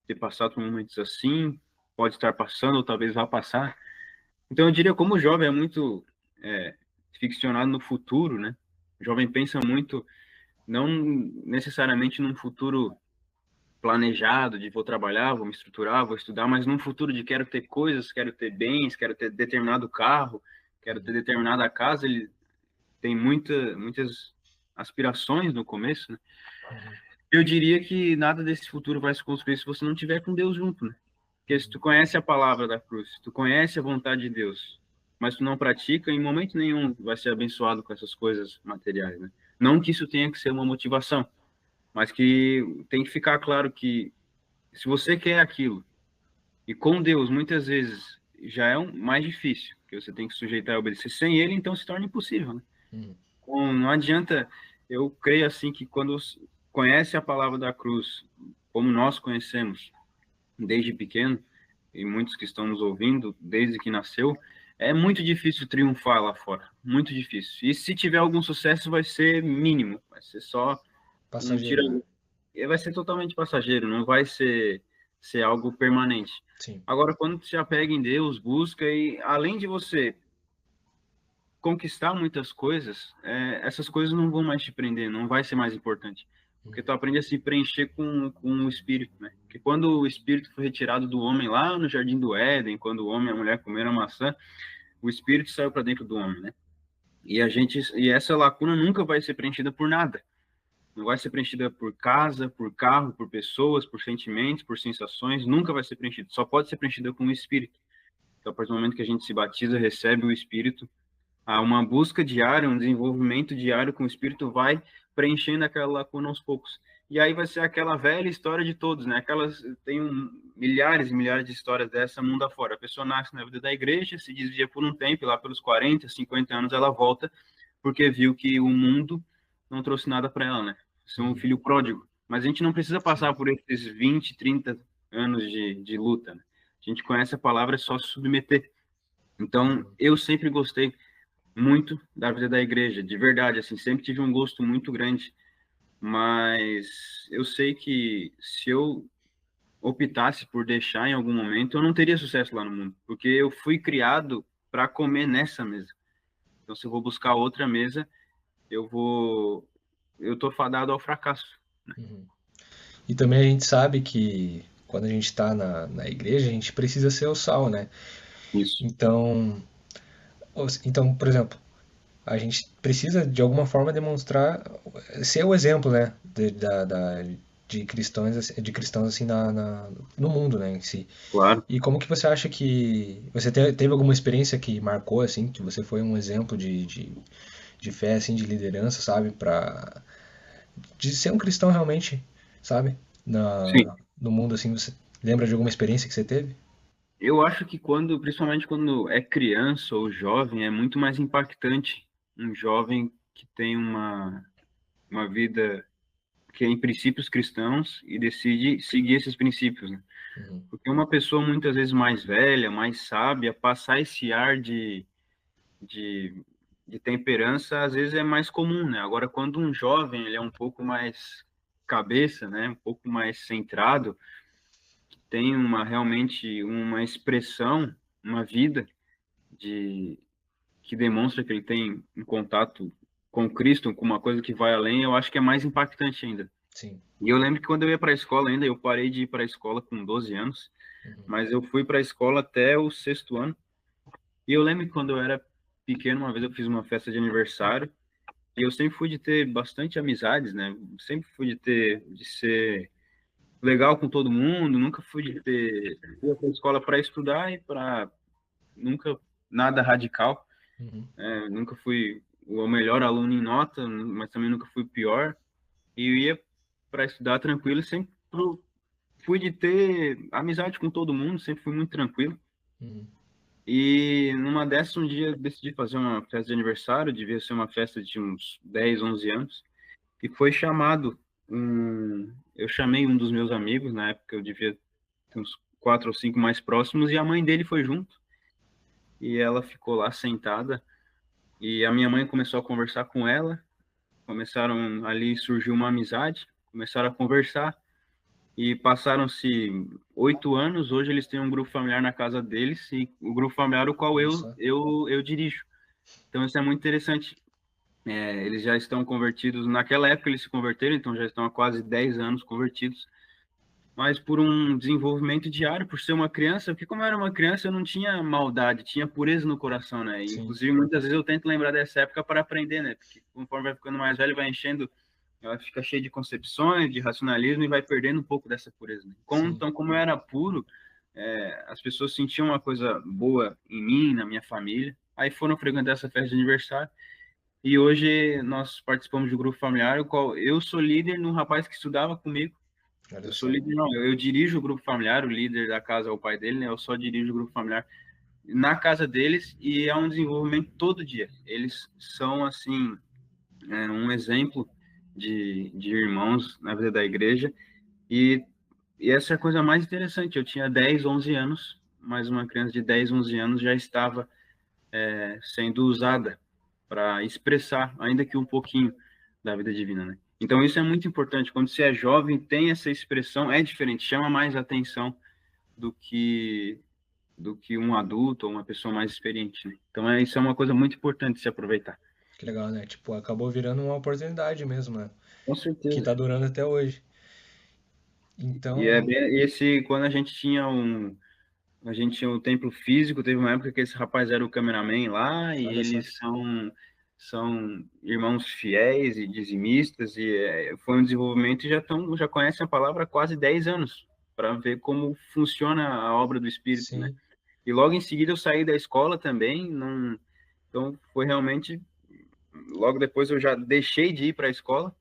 ter passado por momentos assim, pode estar passando ou talvez vá passar. Então eu diria, como o jovem é muito ficcionado no futuro, né? O jovem pensa muito, não necessariamente num futuro planejado de vou trabalhar, vou me estruturar, vou estudar, mas num futuro de quero ter coisas, quero ter bens, quero ter determinado carro, quero ter determinada casa. Ele tem muitas aspirações no começo, né? Eu diria que nada desse futuro vai se construir se você não tiver com Deus junto, né? Porque se tu conhece a palavra da cruz, tu conhece a vontade de Deus, mas tu não pratica, em momento nenhum vai ser abençoado com essas coisas materiais, né? Não que isso tenha que ser uma motivação, mas que tem que ficar claro que se você quer aquilo, e com Deus, muitas vezes, já é mais difícil, porque você tem que sujeitar e obedecer. Sem Ele, então, se torna impossível, né? Não adianta, eu creio assim, que quando conhece a palavra da cruz, como nós conhecemos desde pequeno, e muitos que estão nos ouvindo, desde que nasceu, é muito difícil triunfar lá fora, muito difícil. E se tiver algum sucesso, vai ser mínimo, vai ser só passageiro. Vai ser totalmente passageiro, não vai ser algo permanente. Sim. Agora, quando você apega em Deus, busca, e além de você conquistar muitas coisas, essas coisas não vão mais te prender, não vai ser mais importante. Porque tu aprende a se preencher com o Espírito, né? Porque quando o Espírito foi retirado do homem lá no Jardim do Éden, quando o homem e a mulher comeram a maçã, o Espírito saiu para dentro do homem, né? E essa lacuna nunca vai ser preenchida por nada. Não vai ser preenchida por casa, por carro, por pessoas, por sentimentos, por sensações. Nunca vai ser preenchida. Só pode ser preenchida com o Espírito. Então, a partir do momento que a gente se batiza, recebe o Espírito, há uma busca diária, um desenvolvimento diário com o Espírito, vai preenchendo aquela lacuna aos poucos. E aí vai ser aquela velha história de todos, né? Tem milhares e milhares de histórias dessa mundo afora. A pessoa nasce na vida da igreja, se desvia por um tempo, e lá pelos 40, 50 anos ela volta, porque viu que o mundo não trouxe nada para ela, né? Ser um filho pródigo. Mas a gente não precisa passar por esses 20, 30 anos de luta, né? A gente conhece a palavra, é só se submeter. Então, eu sempre gostei muito da vida da igreja, de verdade, assim, sempre tive um gosto muito grande, mas eu sei que se eu optasse por deixar em algum momento, eu não teria sucesso lá no mundo, porque eu fui criado para comer nessa mesa. Então, se eu vou buscar outra mesa, eu tô fadado ao fracasso, né? E também a gente sabe que quando a gente está na igreja, a gente precisa ser o sal, né? Isso. Então, por exemplo, a gente precisa de alguma forma demonstrar, ser o exemplo, né, de cristãos assim no mundo, né, em si. Claro. E como que você acha que você teve alguma experiência que marcou, assim, que você foi um exemplo de fé, assim, de liderança, sabe, de ser um cristão realmente, sabe, no mundo, assim? Você lembra de alguma experiência que você teve? Eu acho que principalmente quando é criança ou jovem, é muito mais impactante um jovem que tem uma vida que é em princípios cristãos e decide seguir esses princípios, né? Porque uma pessoa muitas vezes mais velha, mais sábia, passar esse ar de temperança, às vezes é mais comum, né? Agora, quando um jovem, ele é um pouco mais cabeça, né? Um pouco mais centrado, tem realmente uma expressão, uma vida que demonstra que ele tem um contato com Cristo, com uma coisa que vai além, eu acho que é mais impactante ainda. Sim. E eu lembro que quando eu ia para a escola ainda, eu parei de ir para a escola com 12 anos, mas eu fui para a escola até o 6º ano. E eu lembro que quando eu era pequeno, uma vez eu fiz uma festa de aniversário, e eu sempre fui de ter bastante amizades, né? Sempre fui de ser legal com todo mundo, nunca fui de ir para a escola para estudar e nunca nada radical. Nunca fui o melhor aluno em nota, mas também nunca fui o pior. E eu ia para estudar tranquilo, sempre fui de ter amizade com todo mundo, sempre fui muito tranquilo. E numa dessas, um dia, eu decidi fazer uma festa de aniversário, devia ser uma festa de uns 10, 11 anos, e foi chamado eu chamei um dos meus amigos, na época eu devia ter uns 4 ou 5 mais próximos, e a mãe dele foi junto. E ela ficou lá sentada, e a minha mãe começou a conversar com ela, começaram ali, surgiu uma amizade, começaram a conversar, e passaram-se 8 anos, hoje eles têm um grupo familiar na casa deles, e o grupo familiar o qual eu dirijo. Então isso é muito interessante. Eles já estão convertidos, naquela época eles se converteram, então já estão há quase 10 anos convertidos, mas por um desenvolvimento diário, por ser uma criança, porque como eu era uma criança, eu não tinha maldade, tinha pureza no coração, né? E, inclusive, muitas vezes eu tento lembrar dessa época para aprender, né? Porque conforme vai ficando mais velho, vai enchendo, ela fica cheia de concepções, de racionalismo, e vai perdendo um pouco dessa pureza, né? Então, como eu era puro, as pessoas sentiam uma coisa boa em mim, na minha família, aí foram frequentar essa festa de aniversário, e hoje nós participamos de um grupo familiar, o qual eu sou líder num rapaz que estudava comigo. Eu sou líder, não, eu dirijo o grupo familiar, o líder da casa é o pai dele, né? Eu só dirijo o grupo familiar na casa deles, e é um desenvolvimento todo dia. Eles são, assim, um exemplo de irmãos na vida da igreja, e essa é a coisa mais interessante. Eu tinha 10, 11 anos, mas uma criança de 10, 11 anos já estava sendo usada para expressar, ainda que um pouquinho, da vida divina, né? Então isso é muito importante. Quando você é jovem, tem essa expressão, é diferente, chama mais atenção do que um adulto ou uma pessoa mais experiente, né? Então isso é uma coisa muito importante de se aproveitar. Que legal, né? Tipo, acabou virando uma oportunidade mesmo, né? Com certeza. Que tá durando até hoje. Então... E quando a gente tinha um templo físico, teve uma época que esse rapaz era o cameraman lá, e eles são irmãos fiéis e dizimistas, e foi um desenvolvimento, e já conhecem a palavra há quase 10 anos, para ver como funciona a obra do Espírito, né? E logo em seguida eu saí da escola também, então foi realmente, logo depois eu já deixei de ir para a escola,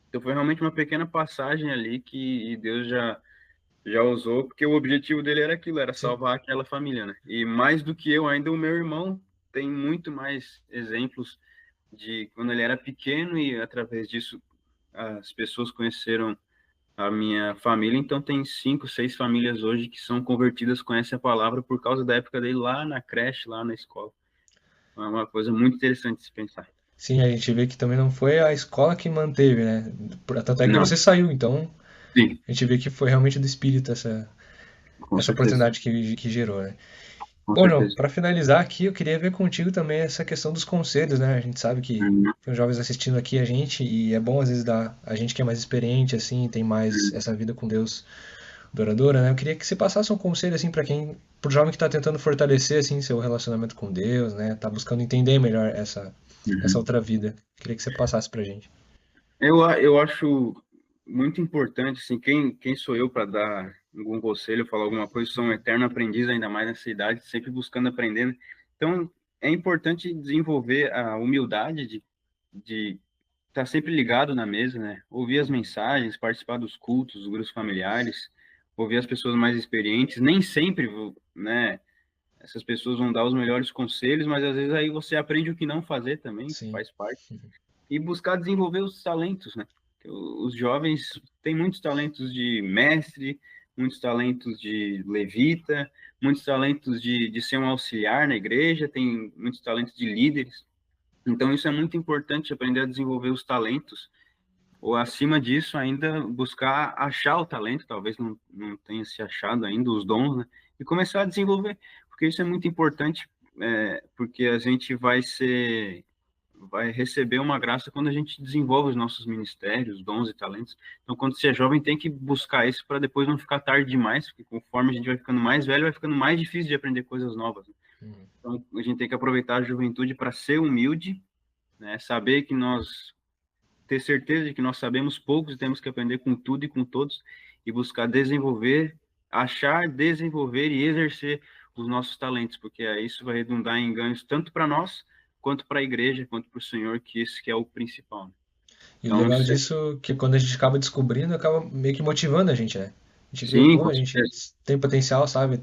então foi realmente uma pequena passagem ali que Deus já usou, porque o objetivo dele era aquilo, era salvar aquela família, né? E mais do que eu, ainda o meu irmão tem muito mais exemplos de quando ele era pequeno, e através disso as pessoas conheceram a minha família. Então tem 5, 6 famílias hoje que são convertidas, conhecem a palavra por causa da época dele lá na creche, lá na escola. É uma coisa muito interessante de se pensar. Sim, a gente vê que também não foi a escola que manteve, né? Tanto é que você saiu, então Sim. A gente vê que foi realmente do Espírito essa oportunidade que gerou, né? Bom, João, para finalizar aqui, eu queria ver contigo também essa questão dos conselhos, né? A gente sabe que tem jovens assistindo aqui a gente, e é bom às vezes a gente que é mais experiente, assim, tem mais essa vida com Deus adoradora, né? Eu queria que você passasse um conselho, assim, pro jovem que está tentando fortalecer, assim, seu relacionamento com Deus, né? Tá buscando entender melhor essa outra vida. Queria que você passasse pra gente. Eu acho muito importante, assim, quem sou eu para dar algum conselho, falar alguma coisa? Sou um eterno aprendiz, ainda mais nessa idade, sempre buscando aprender, né? Então, é importante desenvolver a humildade de estar sempre ligado na mesa, né? Ouvir as mensagens, participar dos cultos, dos grupos familiares, ouvir as pessoas mais experientes. Nem sempre, né, essas pessoas vão dar os melhores conselhos, mas às vezes aí você aprende o que não fazer também, faz parte. E buscar desenvolver os talentos, né? Os jovens têm muitos talentos de mestre, muitos talentos de levita, muitos talentos de ser um auxiliar na igreja, tem muitos talentos de líderes. Então isso é muito importante, aprender a desenvolver os talentos, ou acima disso ainda buscar achar o talento, talvez não tenha se achado ainda, os dons, né? E começar a desenvolver, porque isso é muito importante, porque a gente vai receber uma graça quando a gente desenvolve os nossos ministérios, dons e talentos. Então, quando você é jovem, tem que buscar isso para depois não ficar tarde demais, porque conforme a gente vai ficando mais velho, vai ficando mais difícil de aprender coisas novas. Então, a gente tem que aproveitar a juventude para ser humilde, né? Saber que ter certeza de que nós sabemos poucos e temos que aprender com tudo e com todos, e buscar desenvolver, achar, desenvolver e exercer os nossos talentos, porque isso vai redundar em ganhos tanto para nós, quanto para a igreja, quanto para o Senhor, que esse que é o principal. E o legal disso, que quando a gente acaba descobrindo, acaba meio que motivando a gente, né? A gente vê, a gente tem potencial, sabe?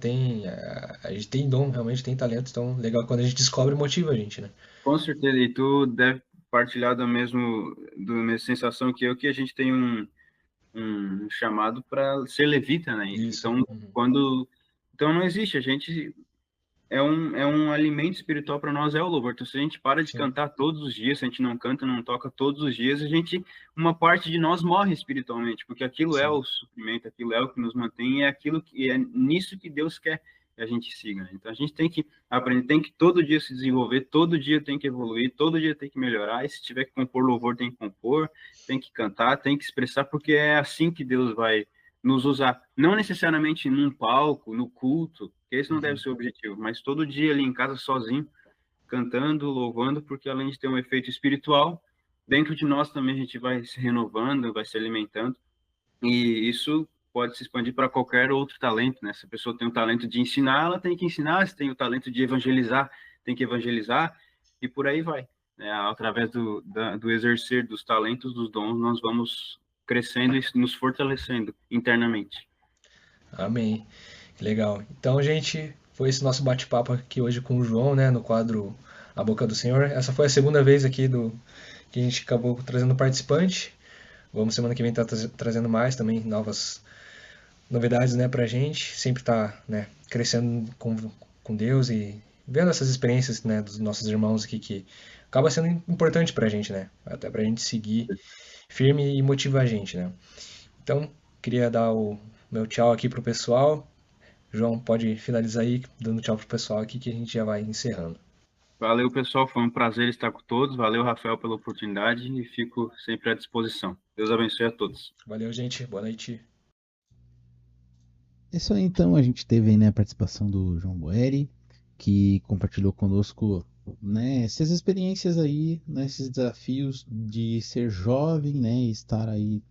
A gente tem dom, realmente tem talento, então legal quando a gente descobre, motiva a gente, né? Com certeza, e tu deve partilhar da mesma sensação que eu, que a gente tem um chamado para ser levita, né? Então, então não existe, a gente é um alimento espiritual para nós, é o louvor. Então, se a gente para de cantar todos os dias, se a gente não canta, não toca todos os dias, uma parte de nós morre espiritualmente, porque aquilo é o suprimento, aquilo é o que nos mantém, é aquilo que é nisso que Deus quer que a gente siga, né? Então, a gente tem que aprender, tem que todo dia se desenvolver, todo dia tem que evoluir, todo dia tem que melhorar, e se tiver que compor louvor, tem que compor, tem que cantar, tem que expressar, porque é assim que Deus vai nos usar, não necessariamente num palco, no culto, que esse não deve ser o objetivo, mas todo dia ali em casa sozinho, cantando, louvando, porque além de ter um efeito espiritual, dentro de nós também a gente vai se renovando, vai se alimentando, e isso pode se expandir para qualquer outro talento, né? Se a pessoa tem o talento de ensinar, ela tem que ensinar, se tem o talento de evangelizar, tem que evangelizar, e por aí vai, né? Através do exercer dos talentos, dos dons, nós vamos crescendo e nos fortalecendo internamente. Amém. Legal. Então, gente, foi esse nosso bate-papo aqui hoje com o João, né, no quadro A Boca do Senhor. Essa foi a segunda vez aqui que a gente acabou trazendo participante. Vamos semana que vem estar trazendo mais também, novas novidades, né, pra gente. Sempre tá, né, crescendo com Deus e vendo essas experiências, né, dos nossos irmãos aqui, que acaba sendo importante pra gente, né, até pra gente seguir firme e motivar a gente, né. Então, queria dar o meu tchau aqui pro pessoal. João, pode finalizar aí, dando tchau pro pessoal aqui, que a gente já vai encerrando. Valeu, pessoal, foi um prazer estar com todos. Valeu, Rafael, pela oportunidade e fico sempre à disposição. Deus abençoe a todos. Valeu, gente. Boa noite. É isso aí, então. A gente teve aí, né, a participação do João Boeri, que compartilhou conosco, né, essas experiências aí, né, esses desafios de ser jovem, né, e estar aí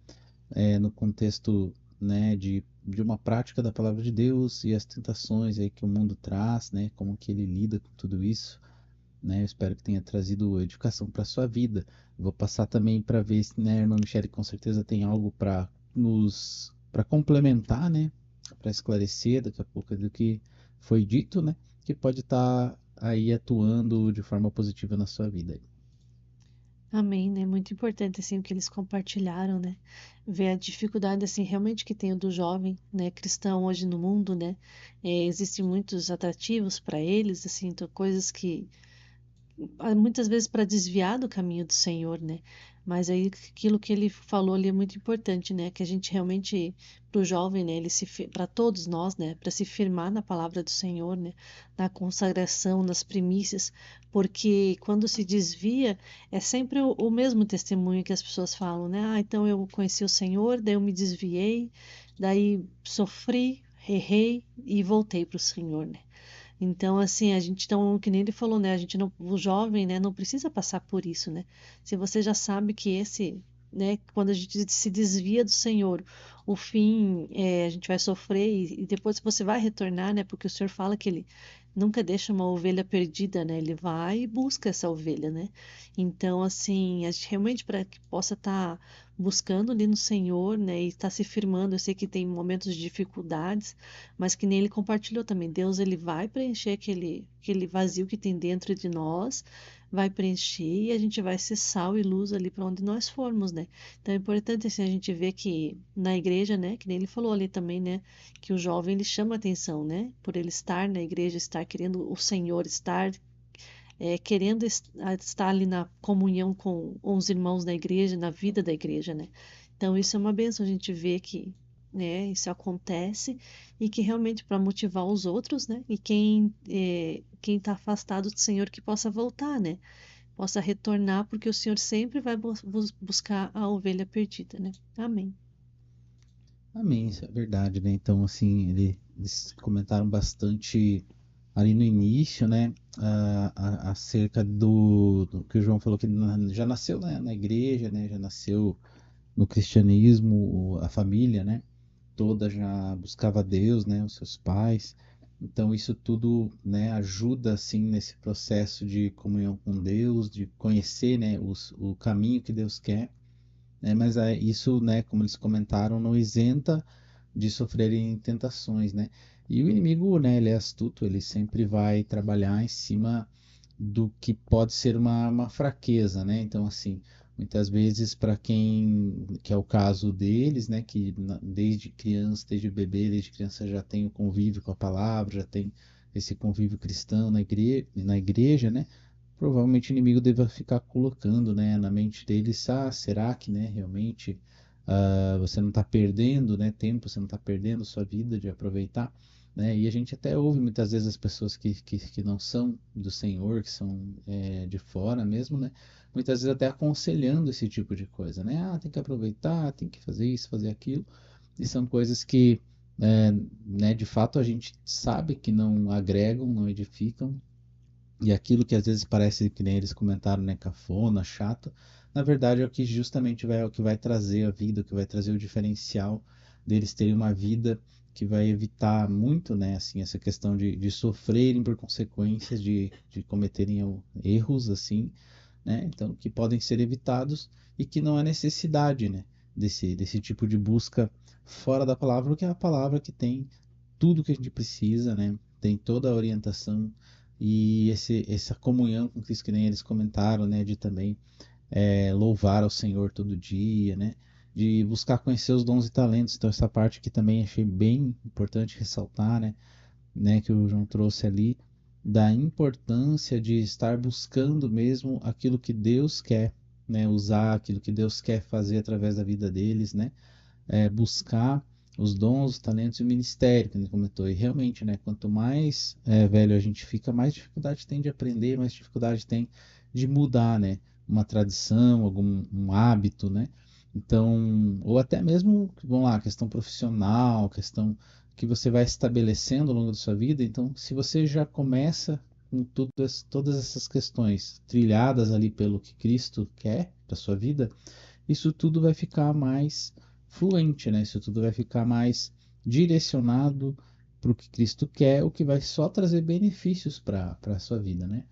no contexto, né, de uma prática da palavra de Deus e as tentações aí que o mundo traz, né, como que ele lida com tudo isso, né. Eu espero que tenha trazido edificação para sua vida. Vou passar também para ver se, né, a irmã Michele com certeza tem algo para complementar, né, para esclarecer daqui a pouco do que foi dito, né, que pode estar aí atuando de forma positiva na sua vida. Amém, né? Muito importante, assim, o que eles compartilharam, né? Ver a dificuldade, assim, realmente que tem o do jovem, né? Cristão hoje no mundo, né? Existem muitos atrativos para eles, assim, então, coisas que muitas vezes para desviar do caminho do Senhor, né? Mas aí aquilo que ele falou ali é muito importante, né? Que a gente realmente, para o jovem, né? Para todos nós, né? Para se firmar na palavra do Senhor, né? Na consagração, nas primícias, porque quando se desvia é sempre o mesmo testemunho que as pessoas falam, né? Ah, então eu conheci o Senhor, daí eu me desviei, daí sofri, errei e voltei para o Senhor, né? Então, assim, a gente, então, que nem ele falou, né? A gente não, o jovem, né, não precisa passar por isso, né? Se você já sabe que esse, né, quando a gente se desvia do Senhor, o fim, a gente vai sofrer e depois você vai retornar, né? Porque o Senhor fala que ele nunca deixa uma ovelha perdida, né? Ele vai e busca essa ovelha, né? Então, assim, a gente realmente para que possa estar buscando ali no Senhor, né, e estar se firmando. Eu sei que tem momentos de dificuldades, mas que nem ele compartilhou também. Deus, ele vai preencher aquele vazio que tem dentro de nós, vai preencher e a gente vai ser sal e luz ali para onde nós formos, né? Então é importante assim a gente ver que na igreja, né, que nem ele falou ali também, né, que o jovem ele chama atenção, né, por ele estar na igreja, estar querendo o Senhor, estar querendo estar ali na comunhão com os irmãos da igreja, na vida da igreja, né? Então isso é uma bênção a gente ver que, né, isso acontece e que realmente para motivar os outros, né? E quem está afastado do Senhor que possa voltar, né? Possa retornar, porque o Senhor sempre vai buscar a ovelha perdida, né? Amém. Amém, isso é verdade, né? Então, assim, eles comentaram bastante ali no início, né, acerca do que o João falou, que já nasceu na igreja, né, já nasceu no cristianismo, a família, né, toda já buscava Deus, né, os seus pais. Então isso tudo, né, ajuda assim nesse processo de comunhão com Deus, de conhecer, né, o caminho que Deus quer, né, mas isso, né, como eles comentaram, não isenta de sofrerem tentações, né? E o inimigo, né, ele é astuto, ele sempre vai trabalhar em cima do que pode ser uma fraqueza, né? Então, assim, Muitas vezes, para quem, que é o caso deles, né, que desde criança, desde bebê, desde criança já tem o convívio com a palavra, já tem esse convívio cristão na igreja, né, provavelmente o inimigo deva ficar colocando, né, na mente deles, será que, né, realmente você não está perdendo, né, tempo, você não está perdendo sua vida de aproveitar, né, e a gente até ouve muitas vezes as pessoas que não são do Senhor, que são de fora mesmo, né, muitas vezes até aconselhando esse tipo de coisa, né, tem que aproveitar, tem que fazer isso, fazer aquilo, e são coisas que, né, de fato a gente sabe que não agregam, não edificam, e aquilo que às vezes parece que nem eles comentaram, né, cafona, chato, na verdade é o que justamente o que vai trazer a vida, o que vai trazer o diferencial deles terem uma vida que vai evitar muito, né, assim, essa questão de sofrerem por consequências de cometerem erros, assim, né, então que podem ser evitados e que não há necessidade, né, desse tipo de busca fora da palavra, porque é a palavra que tem tudo que a gente precisa, né, tem toda a orientação e essa comunhão com Cristo, que nem eles comentaram, né, de também louvar ao Senhor todo dia, né, de buscar conhecer os dons e talentos. Então essa parte que também achei bem importante ressaltar, né, que o João trouxe ali, da importância de estar buscando mesmo aquilo que Deus quer, né, usar aquilo que Deus quer fazer através da vida deles, né, buscar os dons, os talentos e o ministério, que ele comentou. E realmente, né, quanto mais velho a gente fica, mais dificuldade tem de aprender, mais dificuldade tem de mudar, né, uma tradição, um hábito, né. Então, ou até mesmo, vamos lá, questão profissional, questão que você vai estabelecendo ao longo da sua vida. Então, se você já começa com todas essas questões trilhadas ali pelo que Cristo quer para sua vida, isso tudo vai ficar mais fluente, né? Isso tudo vai ficar mais direcionado para o que Cristo quer, o que vai só trazer benefícios para a sua vida, né?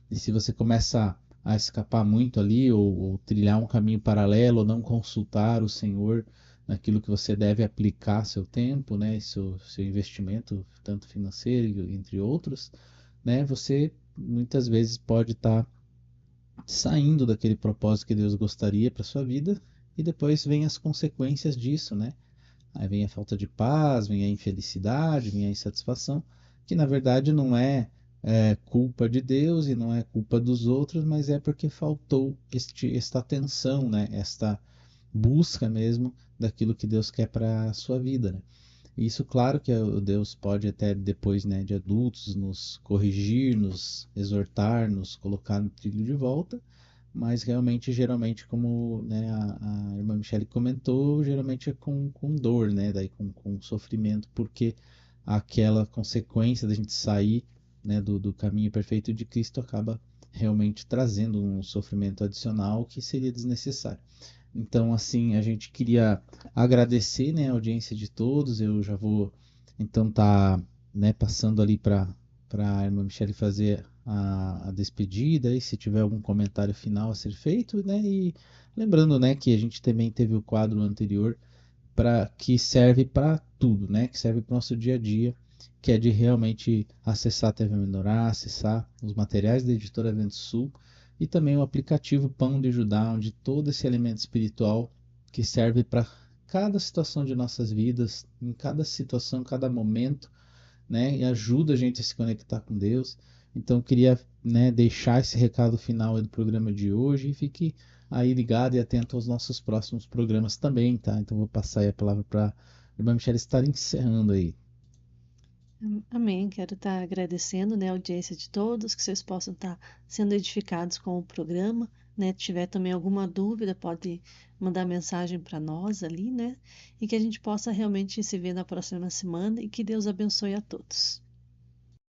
E se você começa a escapar muito ali, ou trilhar um caminho paralelo, ou não consultar o Senhor naquilo que você deve aplicar seu tempo, né? Seu investimento, tanto financeiro, entre outros, né? Você muitas vezes pode estar saindo daquele propósito que Deus gostaria para sua vida, e depois vem as consequências disso, né? Aí vem a falta de paz, vem a infelicidade, vem a insatisfação, que na verdade não é culpa de Deus e não é culpa dos outros, mas é porque faltou esta atenção, né? Esta busca mesmo daquilo que Deus quer para a sua vida, né? E isso, claro que Deus pode até depois, né, de adultos, nos corrigir, nos exortar, nos colocar no trilho de volta, mas realmente, geralmente, como, né, a irmã Michele comentou, geralmente é com dor, né, daí com sofrimento, porque aquela consequência da gente sair, né, do caminho perfeito de Cristo acaba realmente trazendo um sofrimento adicional que seria desnecessário. Então, assim, a gente queria agradecer, né, a audiência de todos. Eu já vou, então, né, passando ali para a irmã Michele fazer a despedida, e se tiver algum comentário final a ser feito, né, e lembrando, né, que a gente também teve o quadro anterior que serve para tudo, né, que serve para o nosso dia a dia, que é de realmente acessar a TV Menorá, acessar os materiais da editora Vento Sul, e também o aplicativo Pão de Judá, onde todo esse elemento espiritual que serve para cada situação de nossas vidas, em cada situação, cada momento, né, e ajuda a gente a se conectar com Deus. Então, eu queria, né, deixar esse recado final do programa de hoje, e fique aí ligado e atento aos nossos próximos programas também, tá? Então, vou passar aí a palavra para a irmã Michele estar encerrando aí. Amém. Quero estar agradecendo, né, a audiência de todos, que vocês possam estar sendo edificados com o programa, né? Se tiver também alguma dúvida, pode mandar mensagem para nós ali, né? E que a gente possa realmente se ver na próxima semana, e que Deus abençoe a todos.